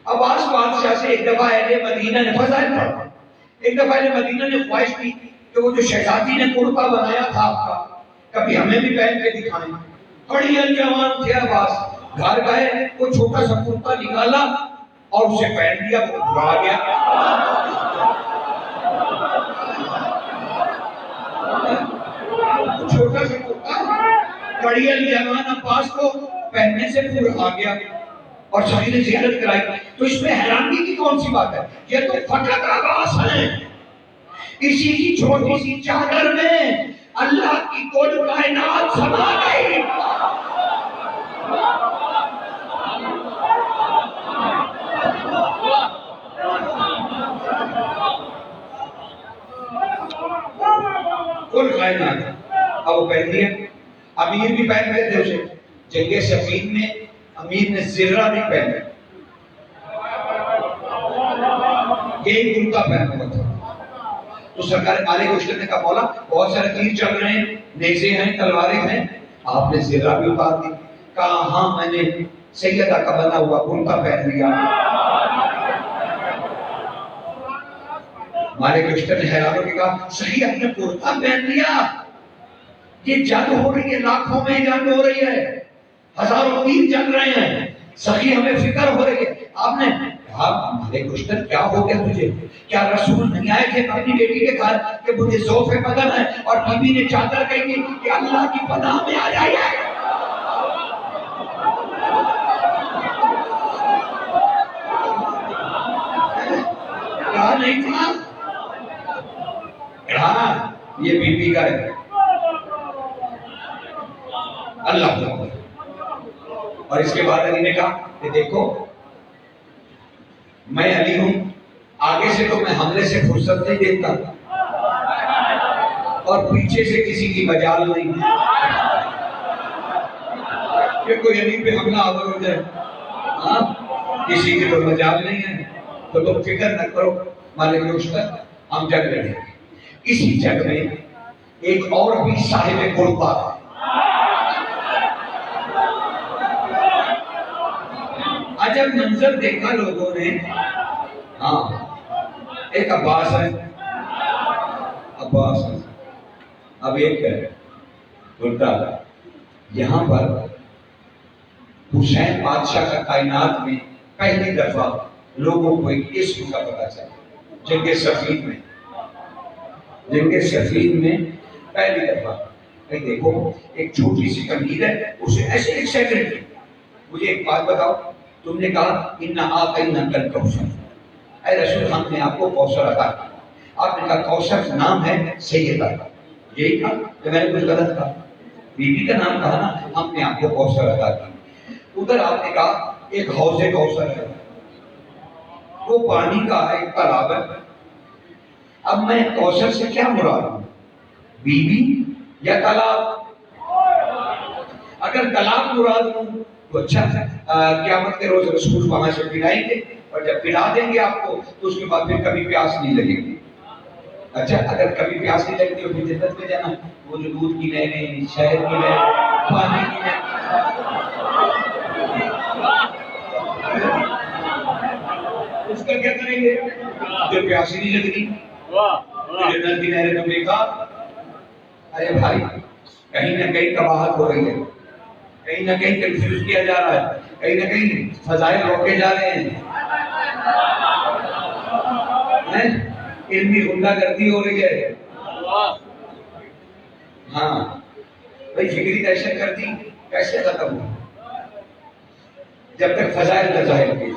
عباس بادشاہ سے ایک دفعہ اہل مدینہ نے فضائل پڑھا, ایک دفعہ اہل مدینہ نے خواہش کی کہ وہ جو شہزادی نے کرتا بنایا تھا آپ کا کبھی ہمیں بھی پہن کے دکھائیں. بڑی جوان تھے عباس, گھر گئے وہ چھوٹا سا کرتا نکالا اور اسے پہن لیا, وہ بھا گیا. چھوٹا سا کرتا بڑی جوان عباس کو پہننے سے پورا آ گیا اور سبھی نے زیارت کرائی. تو اس میں حیرانی کی کون سی بات ہے؟ یہ تو فقط عباس ہیں. اسی کی چھوٹی سی چادر میں اللہ کی کل کائنات سما گئی. کل کائنات اب وہ پہن لیا. امیر بھی پہن گئے تھے اسے. جنگ صفین میں امیر نے زرہ نہیں پہنا, یہی کرتا پہنا ہوا تھا. تو سرکار مالک اشتر نے کہا مولا بہت سارے تیر چل رہے ہیں, نیزے ہیں, تلواریں ہیں, آپ نے زرہ بھی اتار دی. کہا ہاں میں نے سیدہ کا بنا ہوا کرتا پہن لیا. مالک اشتر نے حیران ہو کے کہا صحیح آپ نے کرتا پہن لیا, یہ جنگ ہو رہی ہے, لاکھوں میں جنگ ہو رہی ہے, ہزاروں تیر چل رہے ہیں, سخی ہمیں فکر ہو رہی ہے. آپ نے کہا مالک اشتر کیا ہو گیا تجھے؟ کیا رسول نہیں آئے تھے اپنی بیٹی کے گھر کہ مجھے ذوف بدن ہے اور بیوی نے چادر کہی تھی کہ اللہ کی پناہ میں آ جائے؟ کہا نہیں تھا, کہا یہ بیوی کا ہے. اللہ کو. اور اس کے بعد علی نے کہا کہ دیکھو میں علی ہوں, آگے سے تو میں حملے سے فرصت نہیں دیتا اور پیچھے سے کسی کی مجال نہیں کہ کوئی علی پہ حملہ آور ہو جائے. کسی کی کوئی مجال نہیں ہے تو تم فکر نہ کرو مالک اشتر, ہم جنگ لڑیں گے. اسی جنگ میں ایک اور بھی صاحب قربا عجب منظر دیکھا لوگوں نے. ہاں ایک عباس ہے، عباس ہے، اب ایک ہے الٹا. یہاں پر حسین بادشاہ کا کائنات میں پہلی دفعہ لوگوں کو ایک اسم کا پتہ چلا. جنگ صفین میں، جنگ صفین میں پہلی دفعہ. دیکھو ایک چھوٹی سی کمیر ہے، اسے ایسے ایک سیکنڈ. مجھے ایک بات بتاؤ، تم نے کہا اِنَّا أَعْطَيْنَاكَ الْكَوْثَرَ، اے رسول ہم نے آپ کو کوثر عطا کیا. آپ نے کہا کوثر نام ہے سیدہ کا، یہی کہا کہ میں نے کچھ غلط کہا؟ بی بی کا نام کہا نا، ہم نے آپ کو کوثر عطا کیا. ادھر آپ نے کہا ایک حوض کوثر ہے، وہ پانی کا ایک تالاب ہے. اب میں کوثر سے کیا مراد ہوں، بی بی یا تالاب؟ اگر تالاب مراد ہوں تو اچھا، قیامت کے روز رسول وہاں سے پلائیں گے، اور جب پلا دیں گے آپ کو تو اس کے بعد پھر کبھی پیاس نہیں لگے گی. اچھا اگر کبھی پیاس نہیں لگتی تو پھر جنت میں جانا، وہ جو دودھ کی نہریں، شہد کی نہریں، پانی کی نہریں. اس کا کیا کریں گے جو پیاس ہی نہیں لگ رہی؟ جنت کی نہریں تو دیکھا. ارے بھائی کہیں نہ کہیں قباحت ہو رہی ہے، کہیں نہ کہیں کنفیوز کیا جا رہا ہے، کہیں نہ کہیں فضائل روکے جا رہے ہیں، علمی غنڈہ گردی ہو رہی ہے. ہاں بھائی فکری دہشت گردی کیسے ختم ہو جب تک فضائل نہ ظاہر کیے،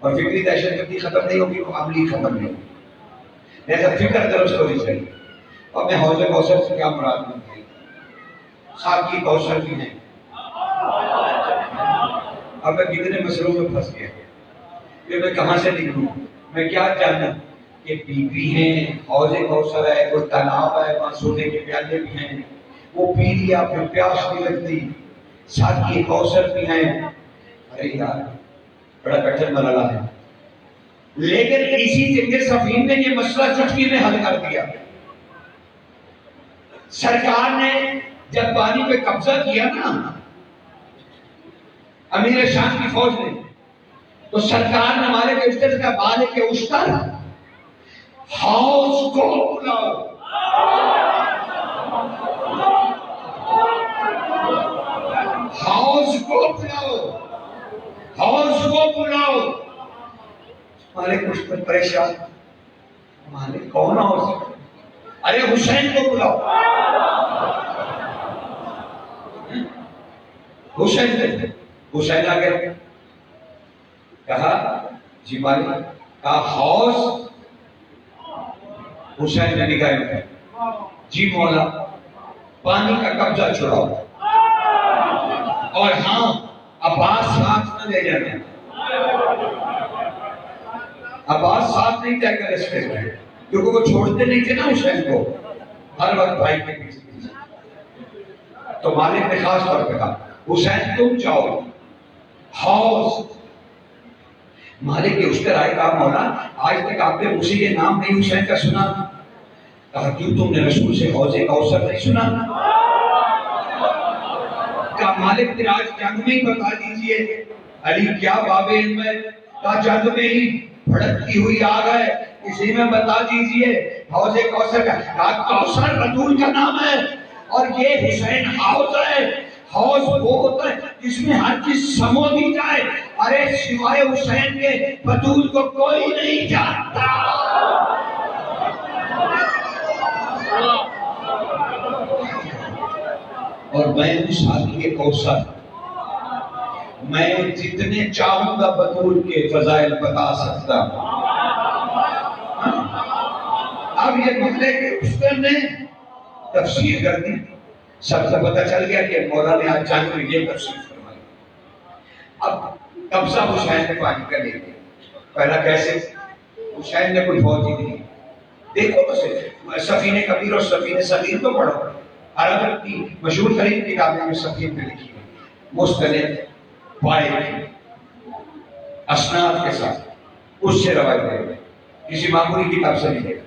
اور فکری دہشت گردی ختم نہیں ہوگی تو عملی ختم نہیں ہوگی. لہذا فکر درست ہونی چاہیے. اور میں حوض کوثر سے کیا مراد ہوں، ساتھ کی کوثر بھی ہیں. اب میں کتنے مسئلوں میں پھنس گیا کہ میں کہاں سے نکلوں، میں کیا جانوں کہ بی بی ہیں، حوض کوثر ہے، کوئی تالاب ہے، وہاں سونے کے پیالے بھی ہیں، وہ پی لیا پھر پیاس نہیں لگتی، ساتھ کی کوثر بھی ہیں. ارے یار بڑا کٹھن مرحلہ ہے. لیکن اسی جنگ صفین نے یہ مسئلہ چٹکی میں حل کر دیا. سرکار نے جب پانی پہ قبضہ کیا نا امیر شام کی فوج نے، تو سرکار نے مالک عزت کا مالک اشتر حوض کو بلاؤ، حوض کو بلاؤ، حوض کو بلاؤ. مالک اشتر پریشان، مالک کون حوض؟ ارے حسین کو بلاؤ. حسین آ گئے، کہا جی مالک، کہا حوض. حسین نے نکاح، جی مولا پانی کا قبضہ چھڑاؤ، اور ہاں عباس ساتھ نہ لے جانا. عباس ساتھ نہیں جائے گا رستے میں، کیونکہ وہ چھوڑتے نہیں تھے نا حسین کو، ہر وقت بھائی کے پیچھے. تو مالک نے خاص طور پہ کہا حسین تم جاؤ حوض. مالک کے اشتر آئے، کہا مولا آج تک آپ نے مجھے یہ نام نہیں حسین کا سنا. کہا کیوں تم نے رسول سے حوض کوثر نہیں سنا؟ کہا مالک پھر آج جنگ میں ہی بتا دیجئے. علی کیا باب علم ہے؟ کہا جنگ میں ہی بھڑکتی ہوئی آگ ہے، اسی میں بتا دیجئے حوض کوثر کا. کہا کوثر رسول کا نام ہے، اور یہ حسین حوض ہے. حوض وہ ہوتا ہے جس میں ہر چیز سمو دی جائے. ارے سوائے حسین کے بطول کو کوئی نہیں جانتا. اور میں ساتھی کے کوثر، میں جتنے چاہوں گا بطول کے فضائل بتا سکتا ہوں. اب یہ مسئلے کے اشتر نے تفسیر کر دی. سب سے پتہ چل گیا کہ مولا نے آج جان میں یہ تفسیر فرمائی. اب قبضہ حسین نے پانی کا لے لیا. پہلا کیسے؟ حسین نے کوئی فوج ہی نہیں. دیکھو اسے سفینہ کبیر اور سفینہ صغیر کو پڑھو، عرب کی مشہور ترین کتابیں میں سفینہ میں لکھی ہوئی، مستند فائد اسناد کے ساتھ اس سے روایت ہے، کسی معمولی کتاب سے نہیں ہے.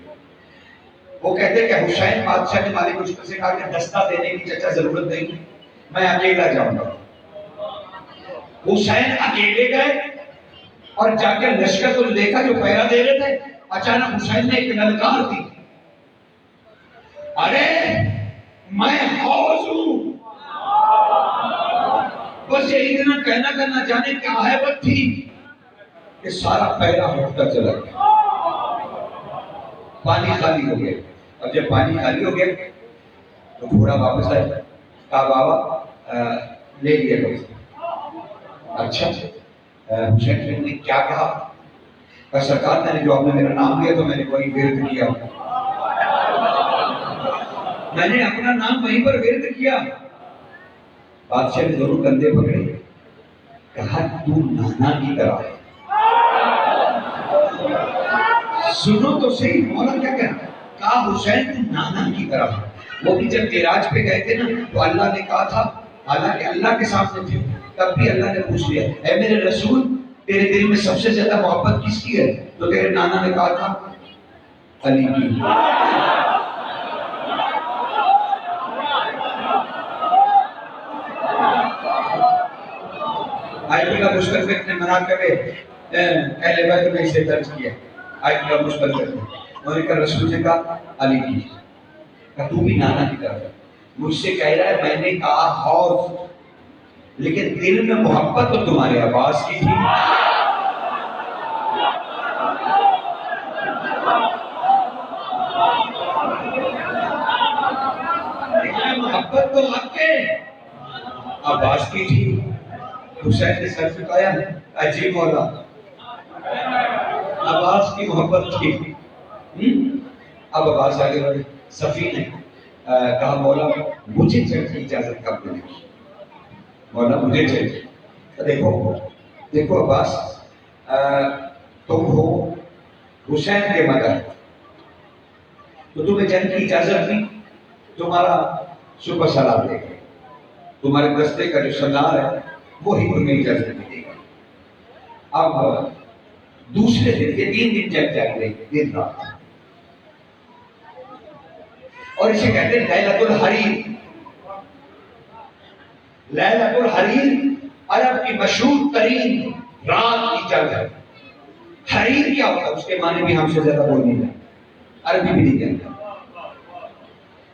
وہ کہتے ہیں کہ حسین بادشاہ نے مالک اشتر سے کہا کہ دستہ دینے کی چچا ضرورت نہیں، میں اکیلا جاؤں گا. حسین اکیلے گئے اور جا کے لشکر کو دیکھا جو پہرا دے رہے تھے. اچانک حسین نے ایک للکار دی, ارے میں حوض ہوں. بس یہی اتنا کہنا کرنا جانے کیا حیبت تھی کہ سارا پہرا ہٹتا چلا گیا. پانی خالی ہو گیا. اب جب پانی خالی ہو گیا تو گھوڑا واپس آیا. کہا بابا لے لیا گیا. اچھا حسین نے کیا کہا؟ سرکار نے جو آپ نے میرا نام لیا تو میں نے وہی ورد کیا, میں نے اپنا نام وہیں پر ورد کیا. بادشاہ نے دونوں کندھے پکڑے, کہا تو نانا کی طرح ہے. سنو تو صحیح مولا کیا کہنا. کہا حسین تو نانا کی طرح ہے. وہ بھی جب معراج پہ گئے تھے نا تو اللہ نے کہا تھا, حالانکہ اللہ کے سامنے تھے, تب بھی اللہ نے پوچھ لیا اے میرے رسول تیرے دل میں سب سے زیادہ محبت کس کی ہے؟ تو تیرے نانا نے کہا تھا علی کی. آیت اللہ مشکل نے مناقبے اہل بیت میں اسے درج کیا. آیت اللہ مشکل نے انہوں نے کہا رسول سے کہا علی کی. کہا تو بھی نانا کی طرف ہے. مجھ سے کہہ رہا ہے میں نے کہا حوض, لیکن دل میں محبت تو تمہارے عباس کی تھی. محبت تو آپ کے عباس کی تھی. حسین نے سر جھکایا, عجیب مولا عباس کی محبت تھی. اب عباس آگے بڑھے. صفی نے کہا مولا مجھے چڑھ کی اجازت کب ملے گی؟ مولا مجھے چاہیے. دیکھو عباس, تم ہو حسین کے مدد, تو تمہیں جنگ کی اجازت دی, تمہارا صبح سلام دے گا, تمہارے دستے کا جو سردار ہے وہی تمہیں اجازت ملے گا. اب دوسرے دن کے 3 دن جنگ جائے گی, دن رات, اور اسے کہتے ہیں لیلۃ الحریر. لیلۃ الحریر عرب کی مشہور ترین رات کی جنگ ہے. حریر کیا ہوتا ہے اس کے معنی بھی ہم سے زیادہ بول نہیں رہے, عربی بھی نہیں جانتے.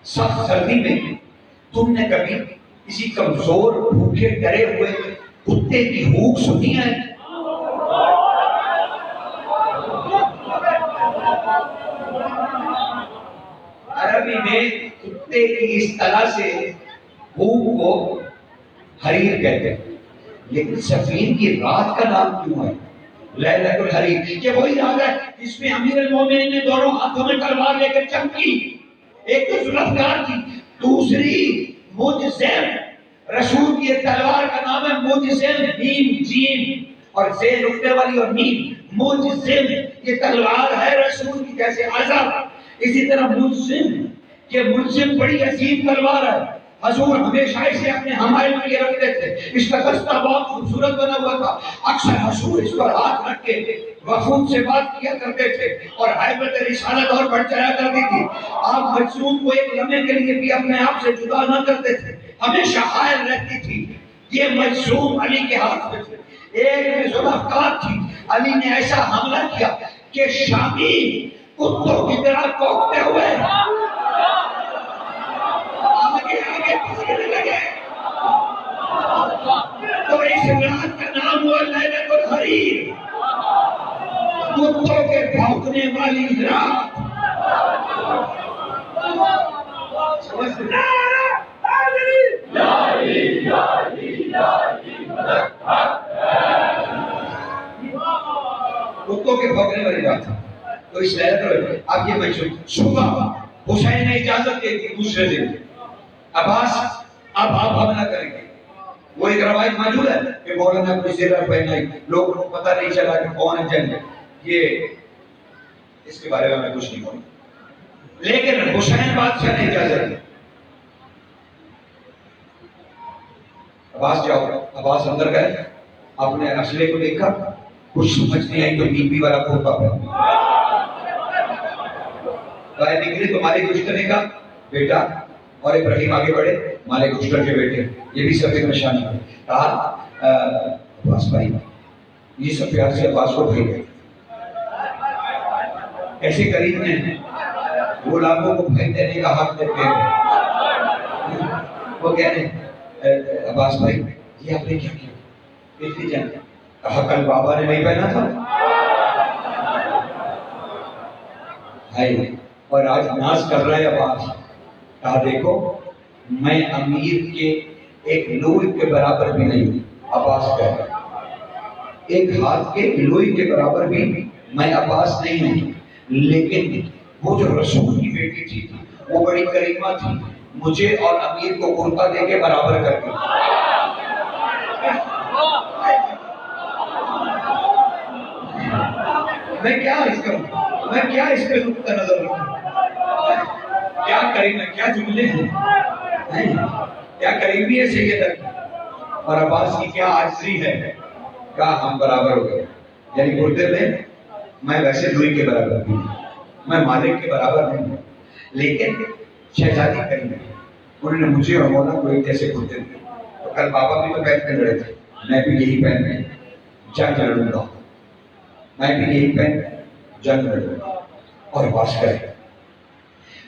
سخت سردی میں تم نے کبھی کسی کمزور بھوکے ڈرے ہوئے کتے کی ہوک سنی ہے؟ عربی میں کتے کی اس طرح سے ہوک کو حریر کہتے ہیں, لیکن سفین کی رات کا نام کیوں ہے لیلۃ الحریر؟ یہ وہی رات ہے جس میں امیر المومنین نے دونوں ہاتھوں میں تلوار لے کر جنگ کی. ایک تو ذوالفقار کی, دوسری مجزم. رسول کی تلوار کا نام ہے مجزم, میم جیم اور زین نقطے والی اور میم. مجزم یہ تلوار ہے رسول کی جیسے عذاب. اسی طرح مجزم کہ مجزم بڑی عظیم تلوار ہے. حضور ہمیشہ اسے اپنے حمائل میں رکھتے تھے. اس کا دستہ بہت خوبصورت بنا ہوا تھا. اکثر حضور اس پر ہاتھ رکھ کے وفود سے بات کیا کرتے تھے اور حیبت رسالت اور بڑھ چڑھا کرتی تھی. آپ مجذوب کو ایک لمحے کے لیے بھی اپنے آپ سے جدا نہ کرتے تھے, ہمیشہ حائل رہتی تھی. یہ مجذوب علی کے ہاتھ میں تھے. ایک میں ذوالفقار تھی. علی نے ایسا حملہ کیا کہ شامی کتوں کی طرح کوکتے ہوئے آگے پھسکنے لگے. تو اس رات کا نام ہوا لیلۃ الحریر, کتوں کے بھونکنے والی رات. کتوں کے بھونکنے والی رات تھا. تو اس لیلۃ الحریر اب یہ منشور صبح حسین نے اجازت دے دی. دوسرے دن عباس اب آپ حملہ کریں گے. وہ ایک روایت موجود ہے کہ مولانا اپنی زیور پہنائی, لوگوں کو پتہ نہیں چلا کہ کون ہے جنگ. یہ اس کے بارے میں کچھ نہیں بولوں, لیکن حسین بادشاہ نے اجازت دی. عباس جاؤ. عباس اندر گئے, اپنے اسلحے کو دیکھا, کچھ سمجھ نہیں آئی تو بیبی والا کھوتا پڑا. نکلی تو مالک اشتر کا بیٹا اور ابراہیم آگے بڑھے, مالک اشتر کے بیٹے, یہ بھی سب ایک نشانی ہے. کہا عباس بھائی یہ سب پیار سے عباس کو بھائی کہتے ایسے قریب میں وہ لاکھوں کو بھائی دینے کا حق دیتے ہیں. وہ کہہ رہے ہیں عباس بھائی یہ آپ نے کیا کیا؟ اتنی جان کہا کل بابا نے نہیں پہنا تھا بھائی اور آج ناز کر رہا ہے عباس. کہا دیکھو میں امیر کے ایک لوئی کے برابر بھی نہیں ہوں. عباس کہہ رہا ایک ہاتھ کے لوئی کے برابر بھی میں عباس نہیں ہوں, لیکن وہ جو رسول کی بیٹی تھی وہ بڑی کریمہ تھی, مجھے اور امیر کو کرتا دے کے برابر کر دی. میں کیا اس پہ نقطہ نظر رکھوں؟ کیا کریمہ, کیا جملے ہیں, کیا قریبی ہے سیدہ اور عباس کی کیا عاجزی ہے. کہا ہم برابر ہو گئے. یعنی بولتے میں ویسے لوئی کے برابر نہیں ہوں, میں مالک کے برابر نہیں ہوں, لیکن شہزادی کریم انہوں نے مجھے اور مولا کو ایک جیسے کرتے تھے. تو کل بابا بھی تو پہن کے لڑے تھے, میں بھی یہی پہن کے جنگ لڑوں گا, میں بھی یہی پہن جنگ لڑوں گا. اور عباس کرے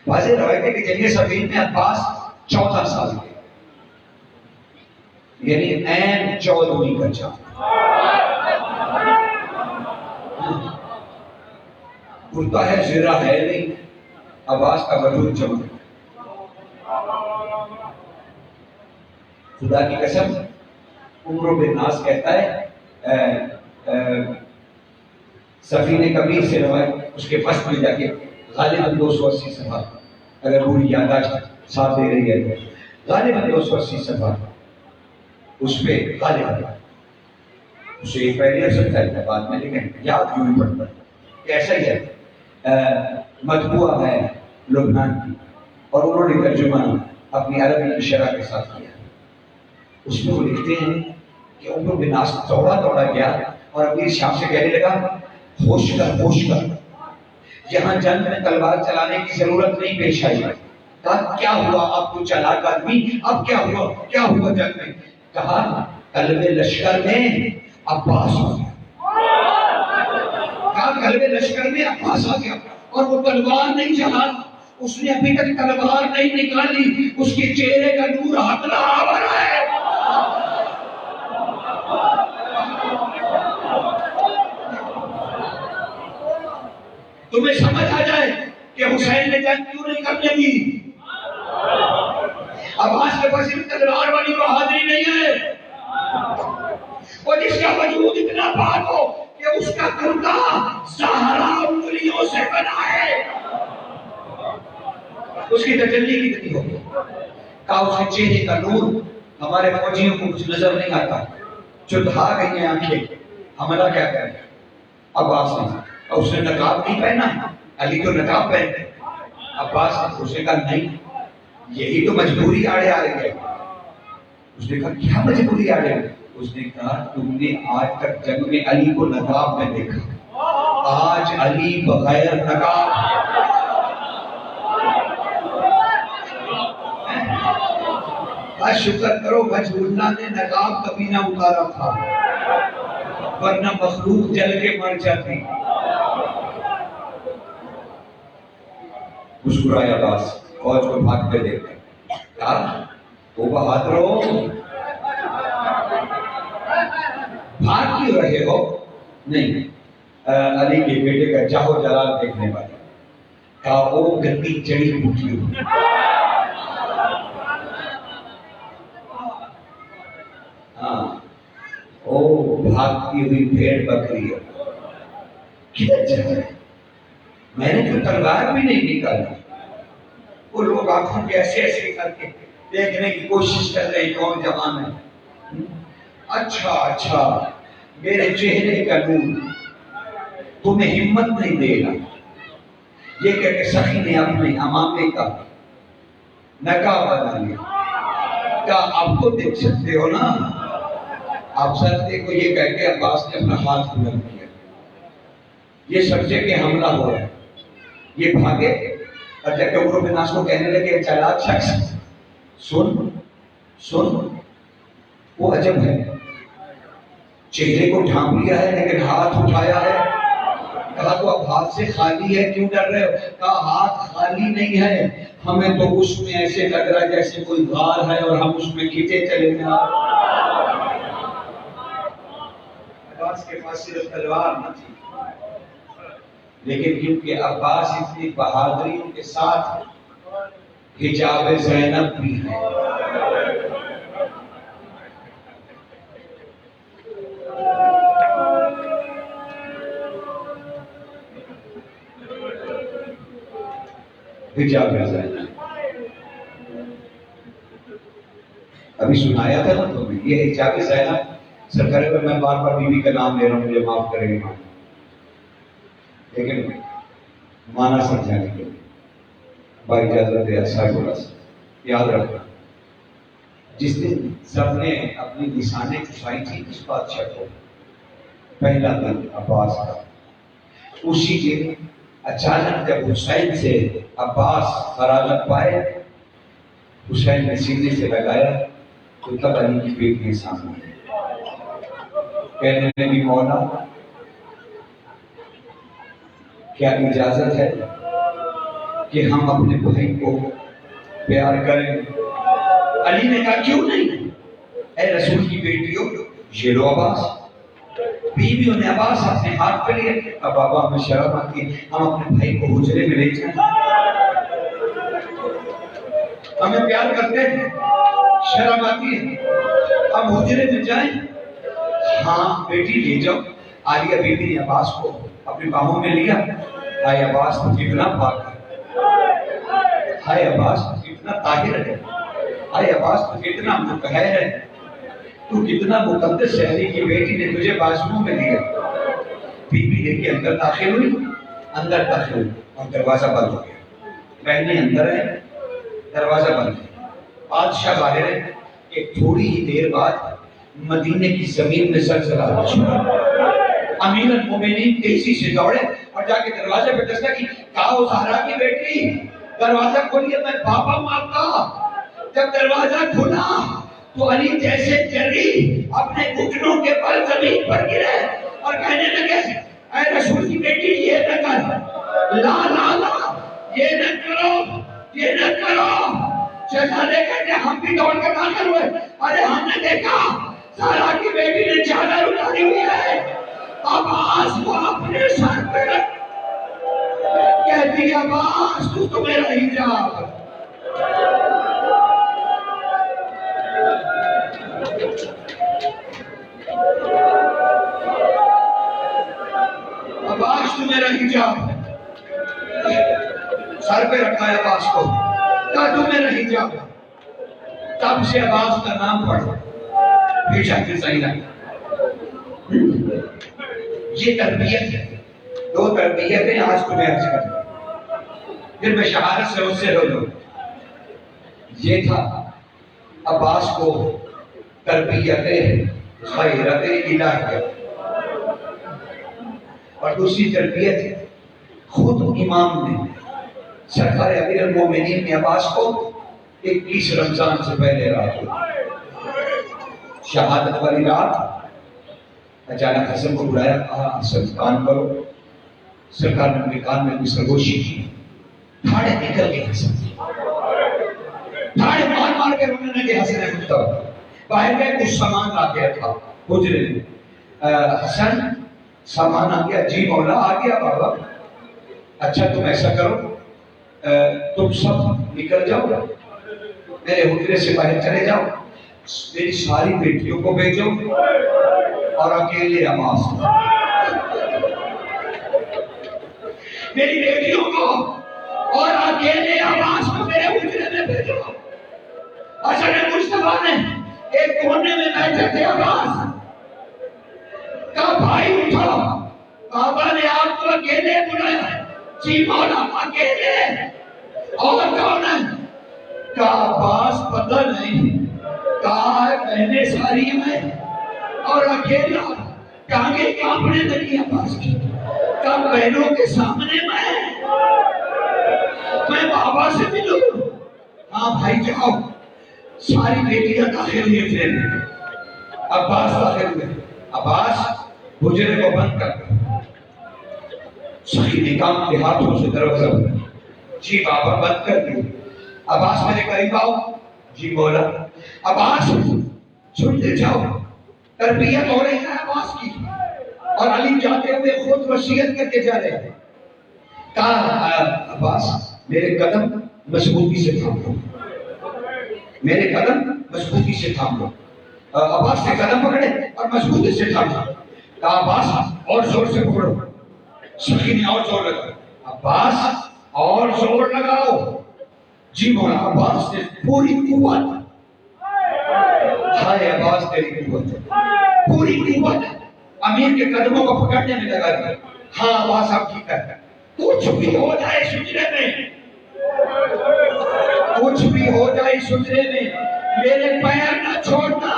واضح روایت ہے کہ جنگ صفین میں عباس 14 سال کے, یعنی این 14 کا چاند. کرتا ہے زرہ ہے نہیں, عباس کا وجود چمک. خدا کی قسم عمر بن ناس کہتا ہے سفینہ کبیر سے روایت اس کے فصل میں جا کے غالباً 280 صفحہ, اگر پوری یادداشت ساتھ دے رہی ہے غالباً 280 صفحہ اس پہ غالباً اسے ایک پہلے ہو سکتا ہے بعد میں, لیکن یاد کیوں نہیں پڑتا ایسا ہی ہے. مطبوعہ ہے لبنان کی اور انہوں نے ترجمہ اپنی عربی شرح کے ساتھ کیا. اس میں وہ لکھتے ہیں کہ عمر بن ناس دوڑا گیا اور امیر شام سے کہنے لگا ہوش کر, یہاں جنگ میں تلوار چلانے کی ضرورت نہیں پیش آئی. کہا کیا ہوا اب تو چلاک آدمی, اب کیا ہوا جنگ میں؟ کہا قلب لشکر میں عباس آ گیا. کہا قلب لشکر میں عباس آ گیا اور وہ تلوار نہیں چلا, اس نے ابھی تک تلوار نہیں نکالی, اس کے چہرے کا نور ہتلا آ رہا ہے. تمہیں سمجھ آ جائے کہ حسین نے جنگ کیوں نہیں کرنے دی. عباس کے پاس تلوار والی بہادری نہیں ہے, اور جس کا وجود اتنا پاک ہو کہ اس کا کرتا زہرا انگلیوں سے بنا ہے, اس کی تجلی کتنی ہوگی. کہا اس کے چہرے کا نور ہمارے فوجیوں کو کچھ نظر نہیں آتا, چدھا گئی ہیں آنکھیں, حملہ کیا کریں. عباس نے, اور اس نے نقاب نہیں پہنا, علی تو نقاب پہنتے. عباس نے اسے کہا نہیں, یہی تو مجبوری آڑے آ رہی ہے. اس نے کہا کیا مجبوری آڑے؟ اس نے کہا تم نے آج تک جنگ میں علی کو نقاب میں دیکھا, آج علی بغیر نقاب. آج شکر کرو مجبورنا نے نقاب کبھی نہ اتارا تھا, ورنہ مخلوق جل کے مر جاتی. مسکرایا عباس, فوج کو بھاگتے دیکھ کہا وہ بہادرو بھاگ کیوں رہے ہو؟ نہیں, علی کے بیٹے کا جاہو جلال دیکھنے والے. کہا وہ گندی جڑی بوٹی ہو. ہاں او بھاگتی ہوئی بھیڑ بکری ہے. کدھر جا رہے؟ میں نے تو تلوار بھی نہیں نکالی. وہ لوگ آنکھوں کے ایسے کر کے دیکھنے کی کوشش کر رہے کون جوان ہے. اچھا میرے چہرے کا نور تمہیں ہمت نہیں دے گا. یہ کہہ کے سخی نے اپنے امامے کا نقاب بنا لیا. کیا آپ کو دیکھ سکتے ہو نا؟ آپ سکتے کو یہ کہہ کے عباس نے اپنا ہاتھ بلند کیا. یہ سمجھے کہ حملہ ہو رہا ہے. یہ بھاگے اور جب کہ عمر بن ناس کو کہنے لگے چالاک شخص سن وہ عجب ہے, چہرے کو ڈھانپ لیا ہے لیکن ہاتھ اٹھایا ہے. کہا تو اب ہاتھ سے خالی ہے کیوں ڈر رہے ہو؟ کہا ہاتھ خالی نہیں ہے, ہمیں تو اس میں ایسے لگ رہا ہے جیسے کوئی غار ہے اور ہم اس میں کھینچے چلے جائیں. عباس کے پاس صرف تلوار نہ تھی, لیکن کیونکہ عباس اتنی بہادریوں کے ساتھ حجاب زینب بھی ہے. حجاب زینب ابھی سنایا تھا نا تمہیں, یہ حجاب زینب. سرکار پر میں بار بار بیوی کا نام لے رہا ہوں, مجھے معاف کریں گے لیکن مانا سمجھانے کے لیے بھائی اجازت دے. اچھا بولا یاد رکھنا, جس دن سب نے اپنی نشانیں کھسائی تھی اس بادشاہ کو, پہلا دن عباس کا, اسی دن اچانک جب حسین سے عباس فراغت پائے, حسین نے سینے سے لگایا تو تب علی کی بیٹی سامنے کہنے لگی مولا کیا اجازت ہے کہ ہم اپنے بھائی کو پیار کریں؟ علی نے کہا کیوں نہیں, اے رسول کی بیٹیوں یہ لو عباس. بیویوں نے عباس اپنے ہاتھ پہ لیے. اب بابا ہمیں شرم آتی ہے, ہم اپنے بھائی کو حجرے میں لے جائیں, ہمیں پیار کرتے ہیں, شرم آتی ہے, ہم حجرے میں جائیں. ہاں بیٹی لے جاؤ. عالیہ بیوی نے عباس کو اپنے باہوں میں لیا. ہائے عباس تو کتنا پاک ہے, ہائے عباس تو کتنا طاہر ہے, ہائے عباس تو کتنا مطہر ہے, تو کتنا مقدس ہے. علی کی بیٹی نے تجھے بازوؤں میں لیا. بیوی لے کے اندر داخل ہوئی, اندر داخل ہوئی اور دروازہ بند ہو گیا. بہنیں اندر ہے, دروازہ بند ہے. بادشاہ باہر ہے. ایک تھوڑی ہی دیر بعد مدینے کی زمین میں زلزلہ ہوا. امیر المومنین تیزی سے دوڑے اور جا کے دروازے پہ دستک کی. کہا زہرا کی بیٹی دروازہ کھولیے, میں بابا ہوں آپ کا. جب دروازہ کھلا تو علی جیسے چری اپنے گھٹنوں کے بل زمین پر گرے اور کہنے لگے اے رسول کی بیٹی یہ نہ کر, لا لا لا یہ نہ کرو, یہ نہ کرو. شہزادے کہتے ہم بھی دوڑ کر داخل ہوئے. ارے ہم نے دیکھا زہرا کی بیٹی نے چادر اتاری ہوئی ہے, عباس کو اپنے سر پہ رکھ. کہتی عباس تو میرا حجاب. عباس تو میرا حجاب. سر پہ رکھا ہے عباس کو, کہا تو میرا حجاب. تب سے عباس کا نام پڑھا حجاب زینب. یہ تربیت ہے. دو تربیتیں آج تمہیں عرض کرتا ہوں, پھر میں شہادت سے اس سے رو لوں. یہ تھا عباس کو تربیت غیرت الہیہ, اور دوسری تربیت خود امام نے سرکار امیر المومنین نے عباس کو 21 رمضان سے پہلے رات کو شہادت والی رات اچانک حسن کو بلایا. کہا حسن کان کرو. سرکار نے اپنے کان میں سرگوشی کی. دھاڑے نکل گئے حسن, دھاڑے مار مار کے رونے لگے. حسن نے پوچھا باہر گئے, کچھ سامان آ گیا تھا حجرے میں. حسن سامان آ گیا؟ جی مولا آ گیا بابا. اچھا تم ایسا کرو, تم سب نکل جاؤ, میرے حجرے سے باہر چلے جاؤ, میری ساری بیٹیوں کو بھیجو اور اکیلے عباس کو, میری بیٹیوں کو اور اکیلے عباس کو میرے حجرے میں بھیجو. حسن مصطفیٰ نے ایک کونے میں بیٹھے تھے عباس. کہا بھائی اٹھو, بابا نے آپ کو اکیلے بلایا. جی مولا اکیلے. اور کون ہے؟ کہا عباس پتہ نہیں. کہا بہنیں ساری میں اور اکیلا. ٹانگیں کانپنے لگی عباس کی. کہا بہنوں کے سامنے میں بابا سے ملوں. ہاں بھائی جاؤ. ساری بیٹیاں داخل ہوئے تھے, عباس داخل ہوئے. عباس حجرے کو بند کر دو. سخی نے کانپتے ہاتھوں سے دروازہ بند. جی بابا بند کر دیا. عباس میرے قریب آؤ. جی مولا. عباس سنتے جاؤ, تربیت ہو رہی ہے عباس کی, اور علی جاتے ہوئے خود وصیت کر کے جا رہے ہیں. کہا عباس میرے قدم مضبوطی سے تھام لو, میرے قدم مضبوطی سے تھام لو. عباس نے قدم پکڑے اور مضبوطی سے تھام لو. کہا عباس اور زور سے پکڑو. سخی نے اور زور لگا. عباس اور زور لگاؤ. جی مولا. عباس نے پوری قوت, ہائے عباس تیری قوت, پوری قوت امیر کے قدموں کو پکڑنے میں لگا دیا. ہاں عباس اب ٹھیک ہے. کچھ بھی ہو جائے سجرے میں, کچھ بھی ہو جائے سجرے میں, میرے پیر نہ چھوڑنا,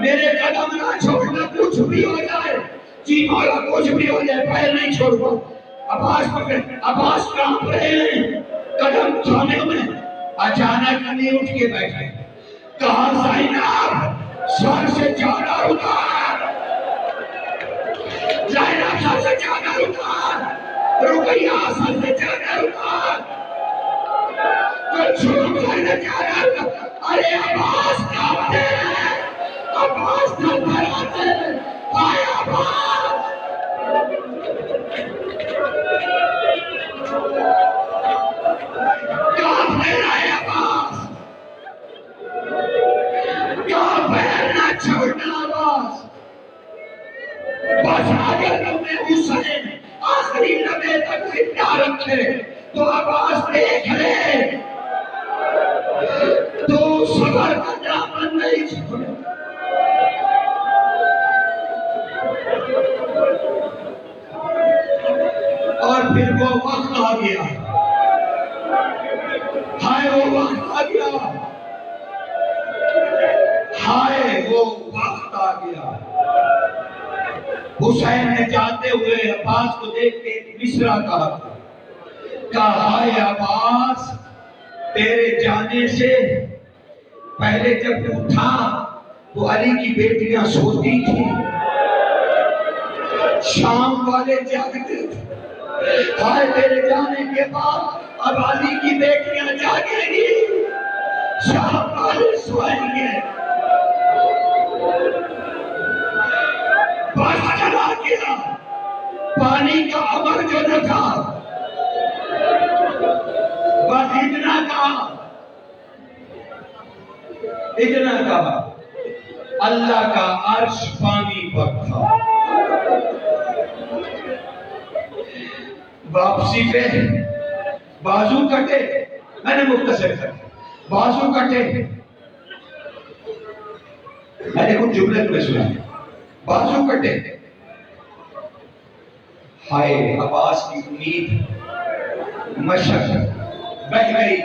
میرے قدم نہ چھوڑنا, کچھ بھی ہو جائے. جی مولا کچھ بھی ہو جائے پیر نہیں چھوڑو. عباس پکڑ. عباس کانپ رہے ہیں قدم تھامے ہوئے. اچانک علی اٹھ کے بیٹھے. کہا زینب سر سے چادر اتار, زینب سر سے چادر اتار, رقیہ سر سے چادر اتار, کلثوم سر سے چادر اتار. ارے عباس کانپتے ہیں, عباس تھرتھراتے ہیں. ہائے عباس, کانپ رہا ہے عباس, کہاں پیر نہ چھوڑنا عباس. بس اگر تمہیں حسین آخری لمحے تک زندہ رکھے تو عباس دیکھ لے, تو صبر کا دامن نہیں چھوڑے. اور پھر وہ وقت آ گیا, ہائے وہ وقت آ گیا, ہائے وہ وقت آ گیا. حسین نے جاتے ہوئے عباس کو دیکھ کے مصرع کہا ہائے عباس تیرے جانے سے پہلے جب تو تھا تو علی کی بیٹیاں سوتی تھی, شام والے جاگتے تھے. ہائے تیرے جانے کے بعد اب علی کی بیٹیاں جاگیں گی, شام والے سوئیں گے. بس چلا گیا پانی کا امر جو نہ تھا, بس اتنا کہا, اتنا کہا اللہ کا عرش پانی پر تھا. واپسی پہ بازو کٹے, میں نے مختصر کر بازو کٹے, میں نے کچھ جملے تمہیں سنا, بازو کٹے. ہائے عباس کی امید مشق بہ گئی,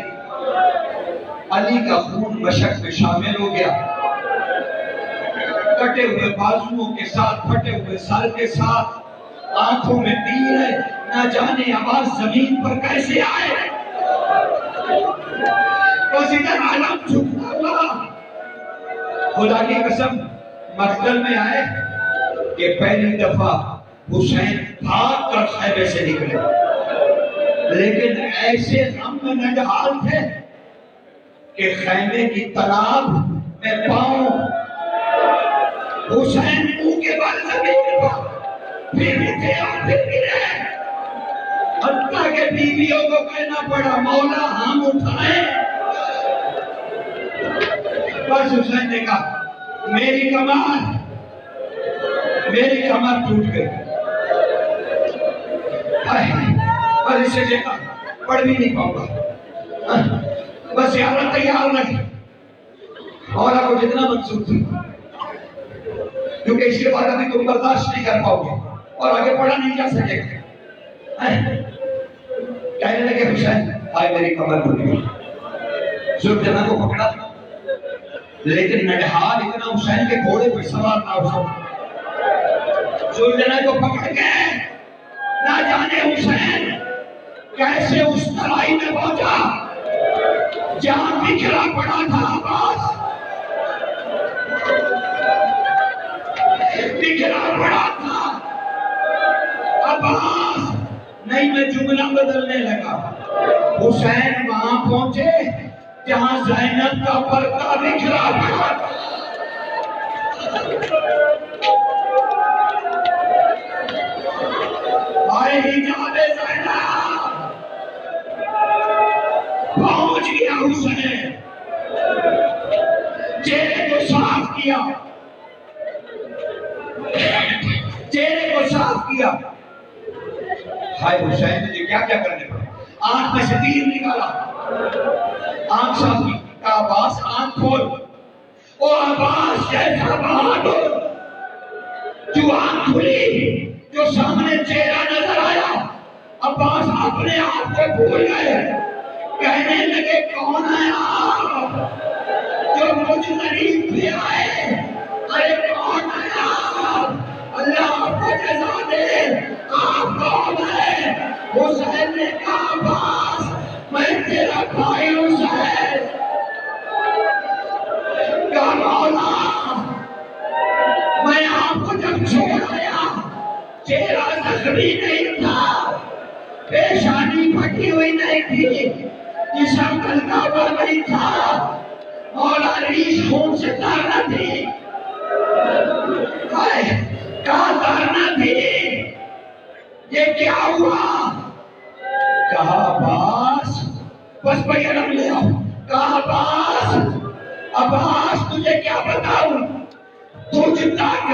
علی کا خون مشق میں شامل ہو گیا. کٹے ہوئے بازوؤں کے ساتھ, پھٹے ہوئے سر کے ساتھ, آنکھوں میں تیر ہے, نہ جانے عباس زمین پر کیسے آئے. بس ادھر عالم جھکتا ہوا. خدا کی قسم مقتل میں آئے کہ پہلی دفعہ حسین بھاگ کر خیمے سے نکلے, لیکن ایسے غم میں نڈھال تھے کہ خیمے کی تالاب میں پاؤں, حسین منہ کے بل زمین پر پھر اٹھے اور پھر گرے. حتیٰ کہ بیویوں کو کہنا پڑا مولا ہم اٹھائیں. بس حسین نے کہا میری کمر ٹوٹ گئی. اور اسے دیکھا پڑھ بھی نہیں پاؤں گا, بس یاد تیار نہیں. اور آپ کو جتنا منصور تھا, کیونکہ اس کے بعد ابھی تم برداشت نہیں کر پاؤ گے اور آگے پڑھا نہیں جا سکے گا. کہنے لگے حسین آئے میری کمر ٹوٹ گئی. زلجنہ کو پکڑا, لیکن نڈھال اتنا حسین کے گھوڑے پہ سوار نہ ہو سکتا. زلجنہ کو پکڑ کے نہ جانے حسین کیسے اس ترائی میں پہنچا جہاں بکھرا پڑا تھا عباس. عباس نہیں، میں جملہ بدلنے لگا. حسین وہاں پہنچے جہاں زینب کا پردہ بکھرا تھا. آئے حجاب زینب پہنچ گیا. حسین چہرے کو صاف کیا، چہرے کو صاف کیا. ہائے حسین تجھے کیا کیا کرنے پڑے. آنکھ میں سے تیر نکالا، آنکھ صاف کی. عباس آنکھ کھول. او عباس جیسا بہادر. جو آنکھ کھلی، جو سامنے چہرہ نظر آیا، عباس اپنے آپ کو بھول گئے. کہنے لگے کون ہے آپ جو مجھ غریب پہ آئے؟ ارے کون ہے آپ؟ اللہ آپ کو جزا دے. آپ کون ہے؟ حسین نے کہا عباس میں تیرا بھائی حسین. کہا مولا میں آپ کو جب چھوڑ آیا چہرہ زخمی نہیں تھا، پیشانی پھٹی ہوئی نہیں تھی، جسم کلکا ہوا نہیں تھا، مولا ریش خون سے تارنا تھی. کہاں تارنا تھی؟ یہ کیا ہوا؟ کہا عباس بس بھیا نہ لے آؤ. کہا عباس، عباس تجھے کیا بتاؤں، تجھ تک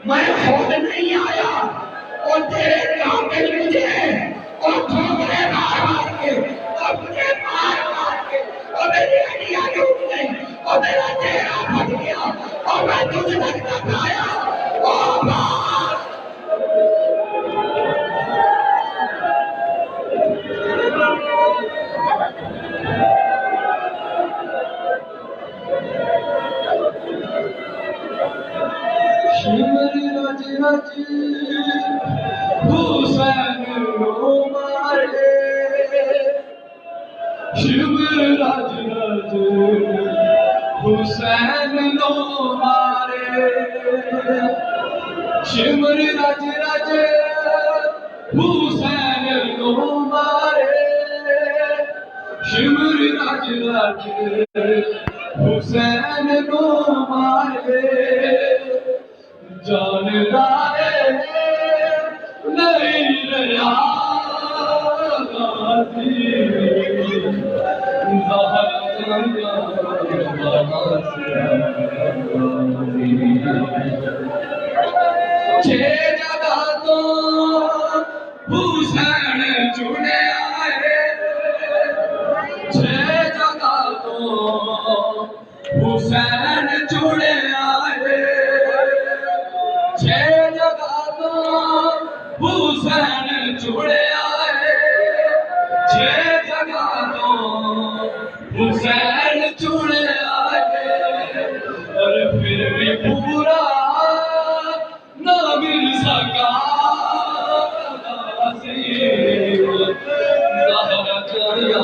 میں خود نہیں آیا اور تیرے قاتل مجھے اور ٹھوکرے مار مار کے اور مجھے مار مار کے اور میری ہڈیاں ٹوٹ گئی اور میرا چہرہ پھٹ گیا اور میں تجھ تک نہ آیا. او عباس شمر رج رج حسین رو مارے. شمر رج رج حسین رو مارے. شمر رج رج حسین رو مارے. شمر رج رج حسین رو مارے. جان لائے نہیں رہا غازی. زہر جایا چھ جگہ تو حسین چنے آئے. چھ جگہ تو حسین چنے آئے. چھ جگہ تو حسین چڑے آئے. چھ جگہ تو حسین چڑے آئے. اور پھر بھی پورا نہ مل سکا غازی. زہر جایا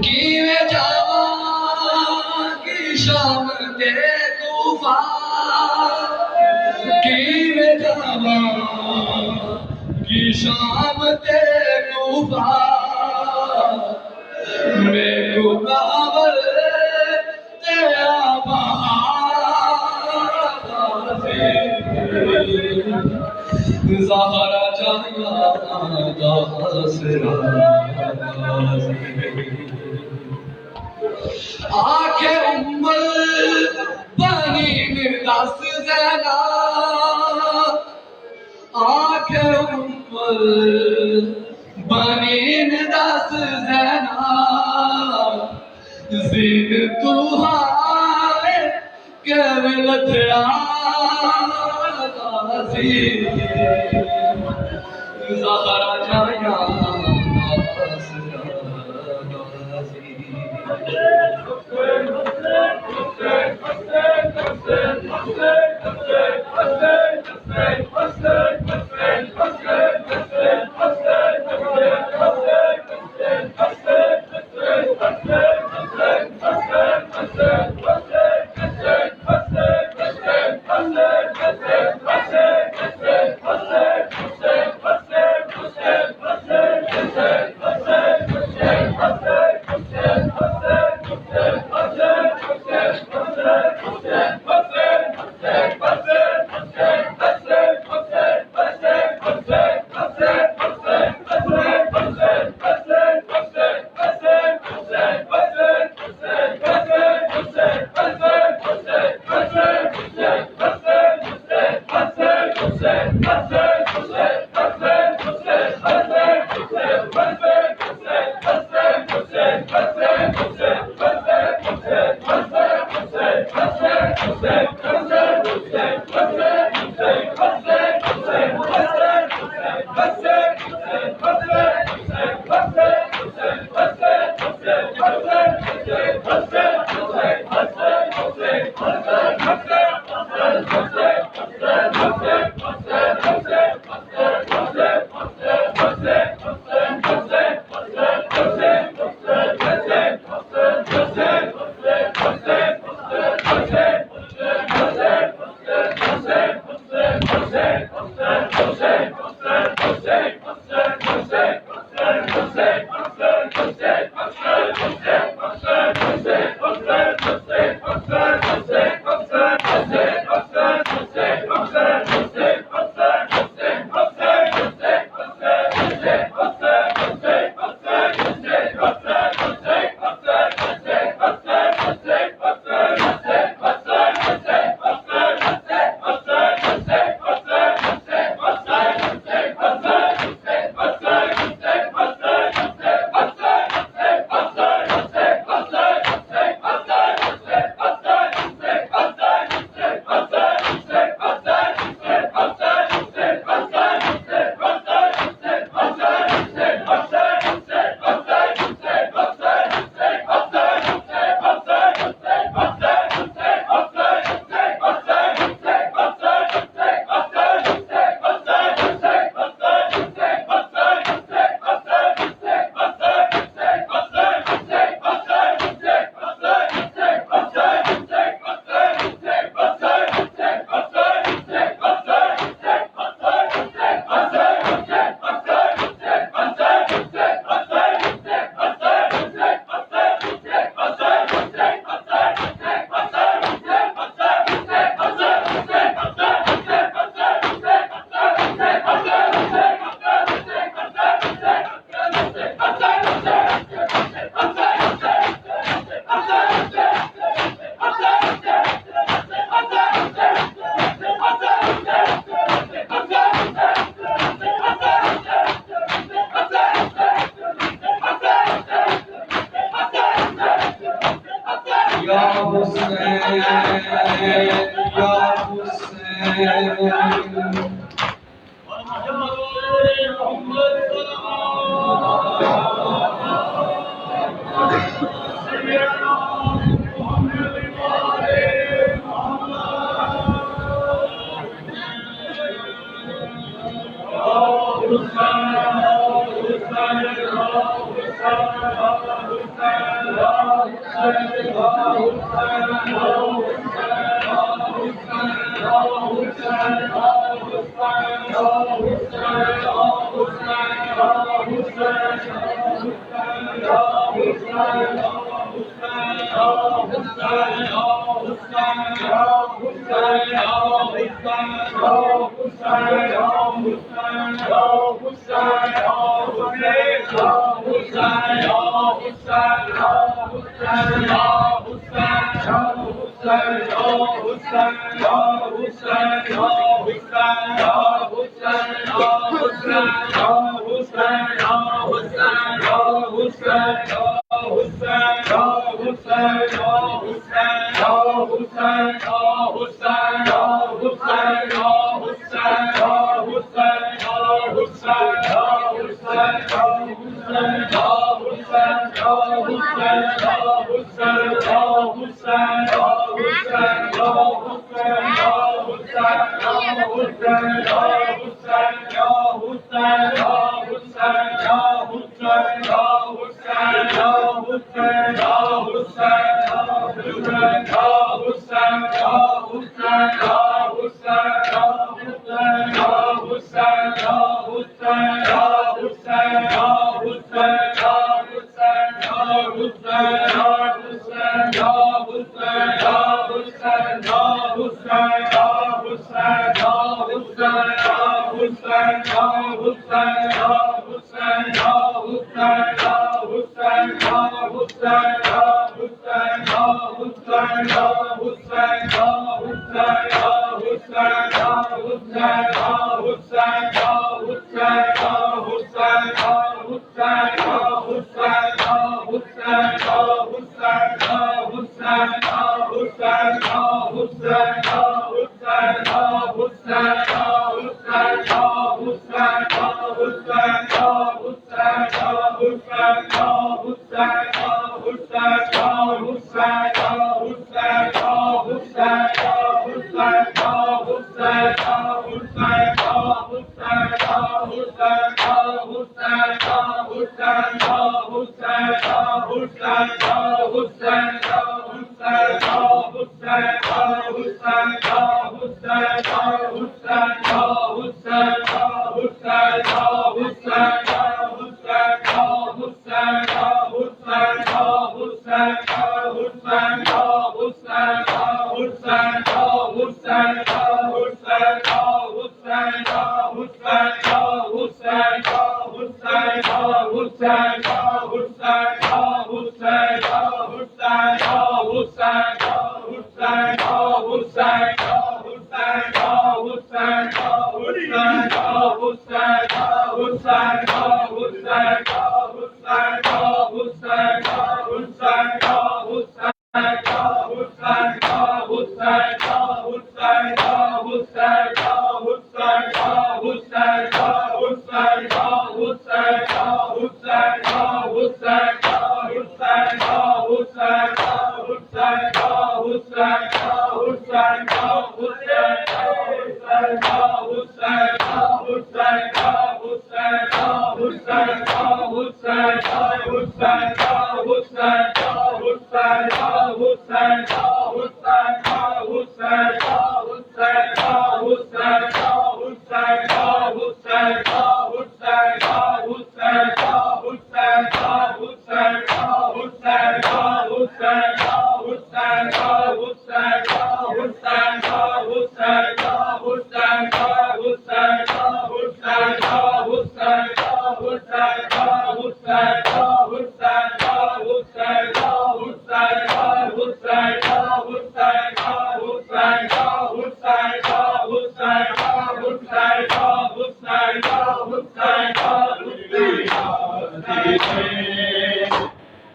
کیویں جاواں کی شام تے کوفہ. کیویں جاواں کی شام تے کوفہ. میں کو کابل تیرا بہار غازی. زہر جایا غازی. آنکھیں بنین دس زینب. آنکھیں بنین دس زینب. زین تو ہائے کیول تھیا غازی. زہر جایا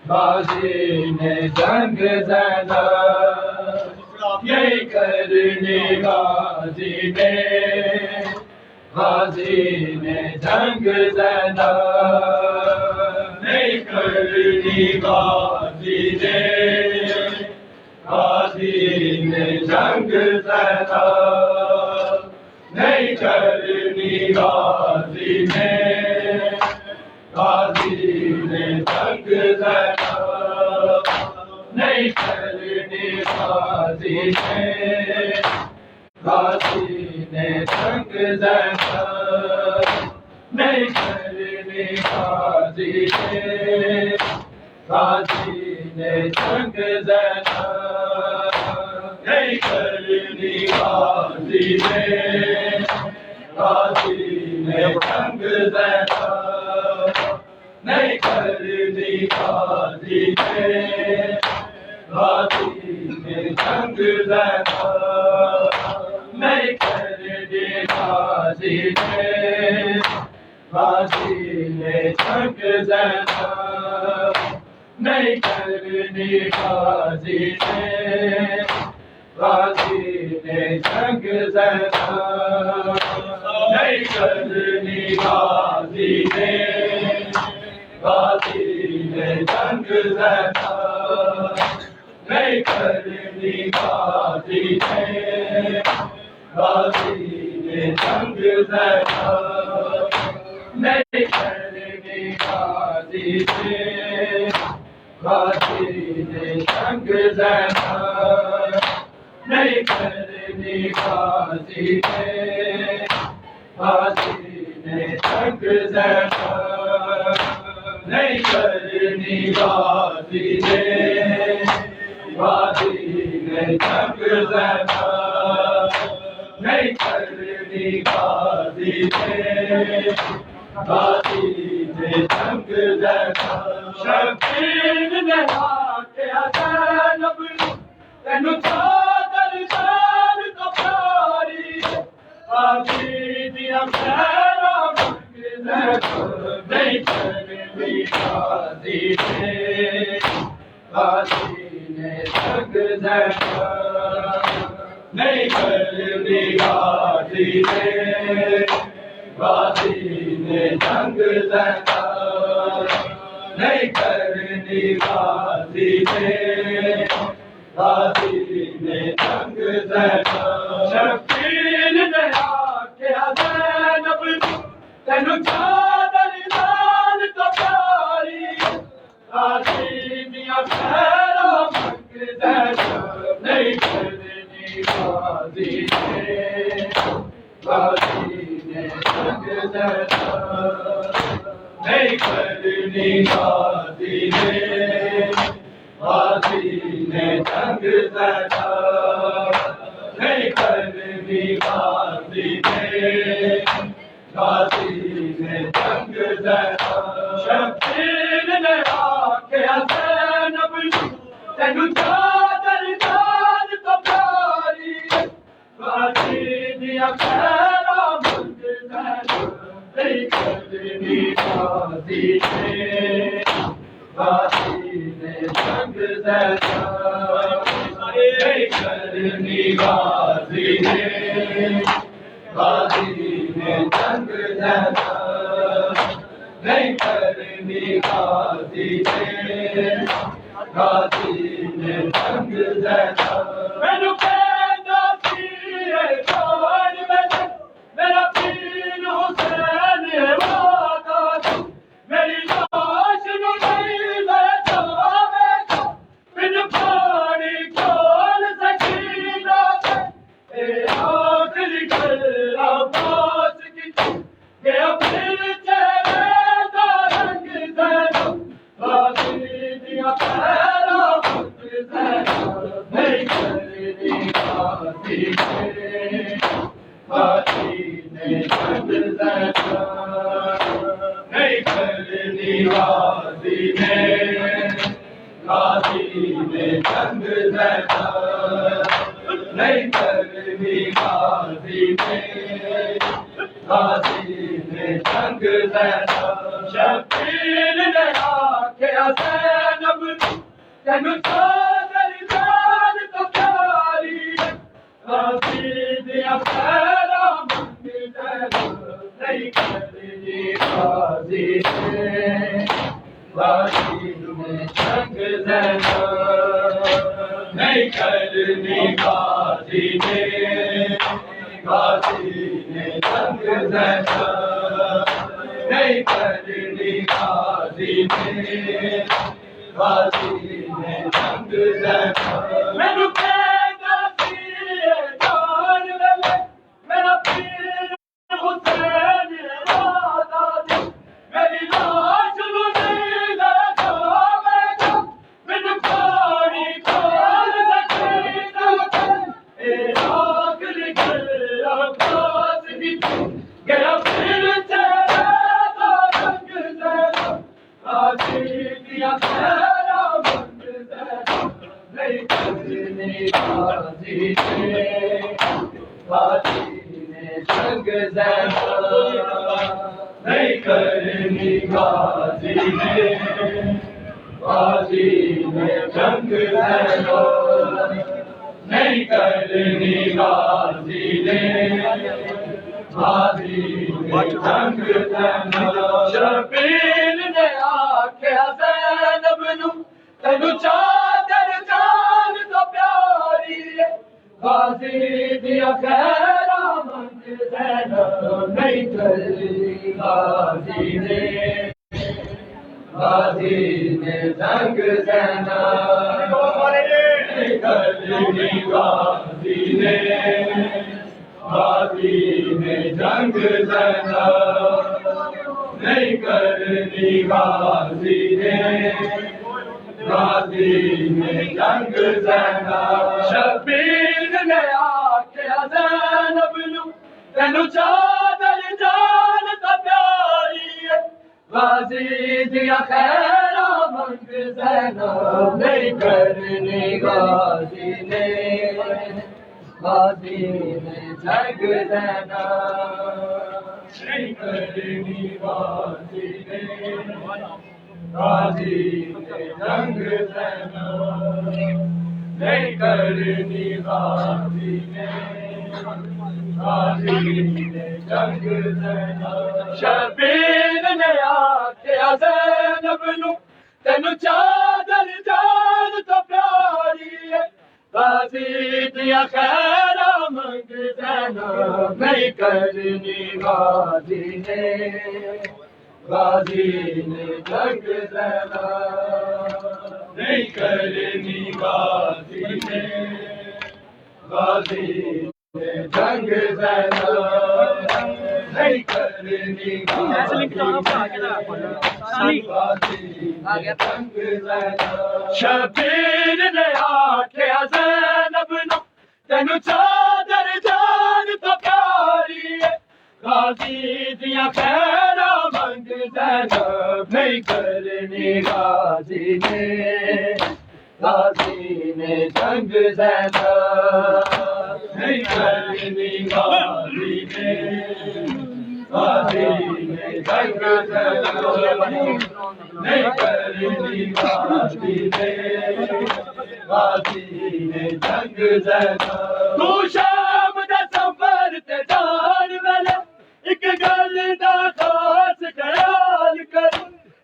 غازی نے جنگ زینب یہ کرنی غازی نے جنگ زینب نہیں کرنی غازی نے جنگ زینب نہیں کرنی غازی نے جنگ زینب نہیں کرنی غازی نے جنگ زینب نہیں کرنی غازی نے جنگ زینب نہیں کرنی غازی نے جنگ زینب نہیں کرنی غازی نے جنگ زینب نہیں کرنی غازی نے جنگ زینب نہیں کرنی غازی نے جنگ زینب نہیں کرنی غازی نے جنگ زینب نہیں کرنی غازی نے جنگ زینب نہیں کرنی غازی نے جنگ زینب نہیں کرنی غازی نے جنگ زینب نہیں کرنی غازی نے جنگ زینب نہیں کرنی غازی نے جنگ زینب شبیر نے آکھیا زینب تینو چادر شان تو پیاری غازی دیاں خیراں نہیں کرنی غازی نے جنگ زینب نہیں کرنی غازی نے جنگ زینا نہیں کرنی غازی نے جنگ زینا شبیر نے آکھیا زینب تینو چادر دان تو پیاری غازی دیاں خیراں منگ زینا نہیں کرنی غازی نے جنگ زینا نہیں کرنی غازی نے جنگ زینا نہیں کرنی غازی نے جنگ زینا شبیر نے آکھیا زینب تینو چادر دان تو پیاری غازی دیاں خیراں منگ زینا نہیں کرنی غازی نے جنگ زینا نہیں کرنی غازی نے جنگ زینا نہیں کرنی غازی نے جنگ زینا مینوں کہندا سی اے جان میرا پیر حسین وعدہ میری لاش نو نہیں لے جاوے گا بن پانی کھول سکینہ اے آخری گل عباس کی گیا پھر چہرے دا رنگ زینا غازی دیاں خیراں منگ زینا نہیں کرنی غازی نے جنگ زینا نہیں کرنی غازی نے جنگ زینا نہیں کرنی غازی نے جنگ زینا شبیر نے آکھیا زینب تینو چادر دان تو پیاری غازی دیاں خیراں منگ زینا نہیں کرنی غازی نے جنگ زینا نہیں کرنی غازی نے جنگ زینا نہیں کرنی غازی نے جنگ زینا مینوں کہندا سی اے جان میرا پیر حسین وعدہ میری لاش نو نہیں لے جاوے گا بن پانی کھول سکینہ اے آخری گل عباس کی گیا پھر چہرے دا رنگ زینا غازی دیاں خیراں منگ زینا نہیں کرنی غازی نے جنگ زینا نہیں کرنی غازی نے جنگ زینا نہیں کرنی غازی نے جنگ زینا شبیر نے آکھیا زینب نو تینو چادر جان تو پیاری غازی دیاں خیراں منگ زینا نہیں کرنی غازی نے جنگ زینا نہیں کرنی غازی نے جنگ زینا نہیں کرنی غازی نے جنگ زینا شبیر نے آکھیا زینب نو تینو چادر جان تو پیاری غازی دیاں خیراں منگ زینا نہیں کرنی غازی نے جنگ زینا نہیں کرنی غازی نے جنگ زینا نہیں کرنی غازی نے جنگ زینب شبیر نے آکھیا زینب نو تینو چادر جان تو پیاری ہے غازی دیا خیرہ منگ زینب نہیں کرنی غازی نے جنگ زینب نہیں کرنی غازی نے جنگ زینب نہیں کرنی غازی جنگ زینب شبیر نے آکھیا زینب نو تینو چادر جان تو پیاری ہے غازی دیا خیرہ منگ زینب نہیں کرنی غازی نے جنگ زینب نہیں کرنی غازی نے جنگ زینب نہیں کرنی غازی نے جنگ زینب تو شام دا سفر تے جان ویلے ایک گل دا خاص خیال کر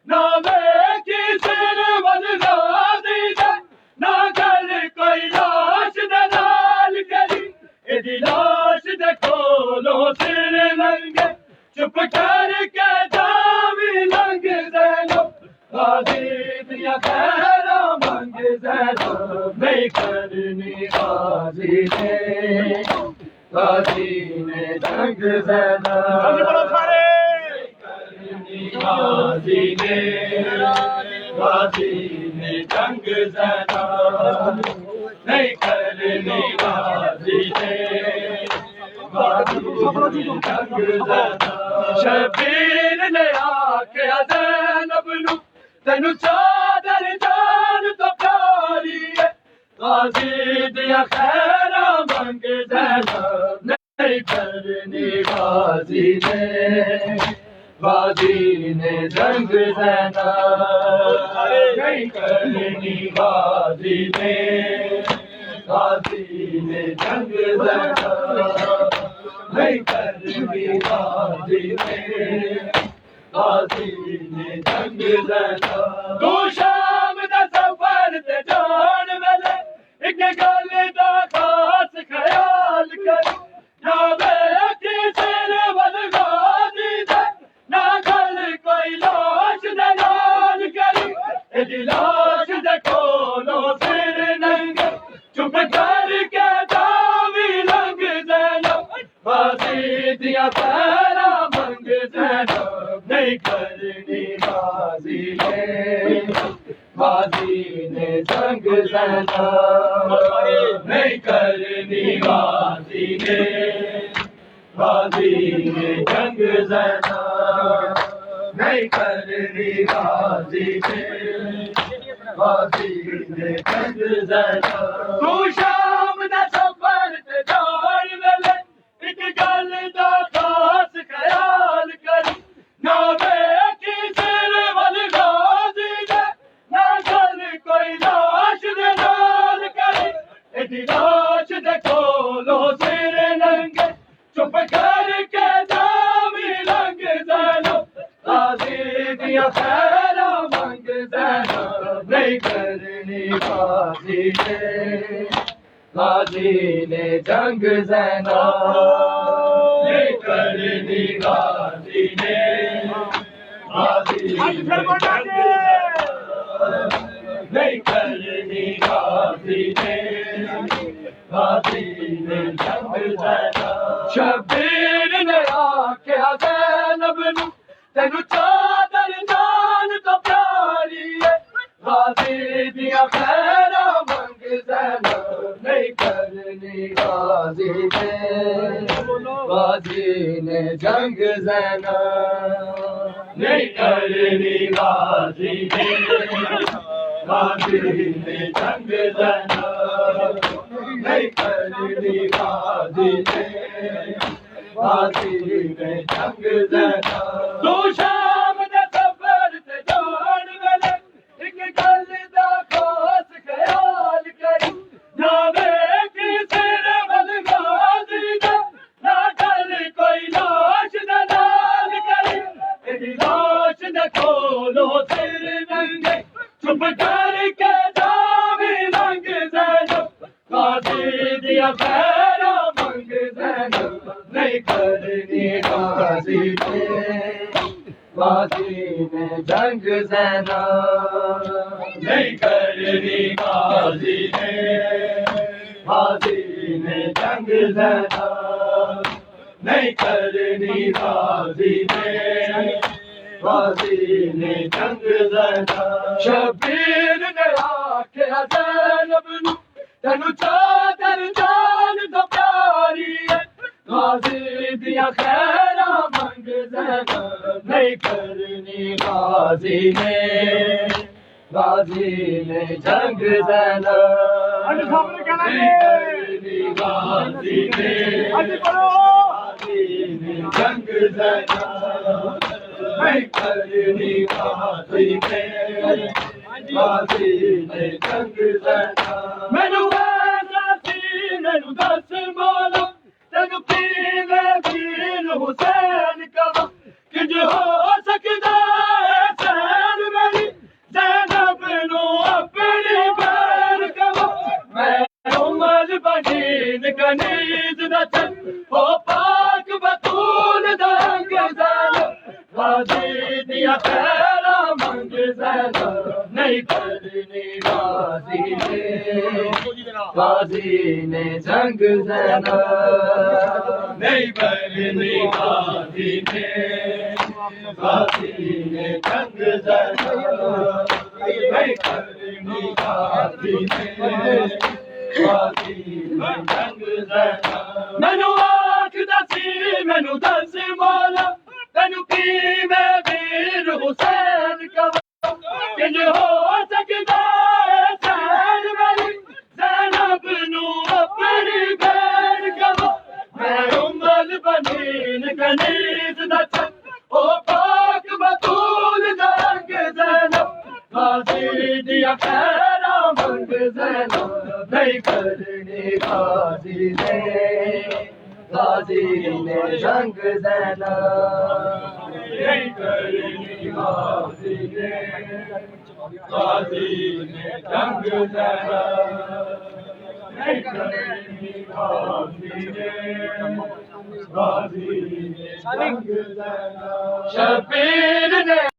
نہ ویکھی سر ول غازی دے نہ گل کوئی لاش دے نال کری ایدی لاش دے کولوں سر لنگے چپ کر کے جاوی لنگ زینب غازی دیا خیرہ منگ زینب نہیں کرنی غازی نے جنگ زینب غازی نے جنگ زینب نہیں کرنی غازی نے جنگ زینب شبیر نے آکھیا زینب نو تینو چادر جان تو پیاری ہے غازی دیا خیرہ منگ زینب نہیں کرنی غازی نے جنگ زینب نہیں کرنی غازی نے جنگ زینب نہیں کرنی غازی نے جنگ زینب تو شام دا سفر تے جان ویلے ایک گل دا خاص خیال کر نہ ویکھی سر ول غازی دے نہ گل کوئی لاش دے نال کری ایدی لاش دے کولوں سر ننگے چپ کر کے جاوی لنگ زینب غازی دیا خیرہ منگ زینب نہیں کرنی غازی نے جنگ زینب نہیں کرنی غازی نے جنگ زینب نہیں کرنی غازی نے جنگ زینب تو شام دا سفر تے جان ویلے ایک گل دا خاص خیال کر نہ ویکھی سر ول غازی دے نہ گل کوئی لاش دے نال کری ایدی لاش دے کولوں سر ننگے چپ کر کے جاوی لنگ زینب غازی دیا خیرہ منگ زینب نہیں کرنی غازی نے جنگ زینب نہیں کرنی غازی نے نہیں کرنی غازی نے جنگ زینب شبیر نے آکھیا زینب نو تینو چادر جان تو پیاری ہے غازی دیا خیرہ منگ زینب نہیں کرنی غازی نے جنگ زینب نہیں کرنی غازی نے جنگ زینب نہیں کرنی غازی نے جنگ زینب تو شام دے سفر تے جان ویلے ایک گل دا خاص خیال کری دیا خیرہ منگ زینب نہیں کرنی غازی نے جنگ زینب نہیں کرنی غازی نے جنگ زینب نہیں کرنی غازی نے جنگ زینب شبیر نے آکھیا زینب نو تینو چادر جان تو پیاری ہے غازی دیا خیرہ منگ زینب نہیں کرنی غازی نے جنگ زینب نہیں کرنی غازی نے جنگ زینب نہیں کرنی غازی نے جنگ زینب مینو دس مولا تینو کیویں ویر حسین کہاں کنج ہو سکدا ہے سین میری زینب نو اپنی بہن کہاں میں عمر بنین کنیز دا چن ہو پاک بطول دنگ زینب غازی دیا خیرہ منگ زینب نہیں کرنی غازی نے جنگ زینب نہیں کرنی غازی نے جنگ زینب نہیں کرنی غازی نے جنگ زینب مینو آکھدا سی مینو دس مولا تینو کیویں ویر حسین کہاں کنج ہو سکدا ہے سین میری زینب نو اپنی بہن کہاں میں عمر بنین کنیز دا چن او پاک بطول جنگ زینب غازی دیا خیرہ منگ زینب نہیں کرنی غازی نے جنگ زینب نہیں کرنی غازی نے جنگ زینب نہیں کرنی غازی نے جنگ زینب شبیر نے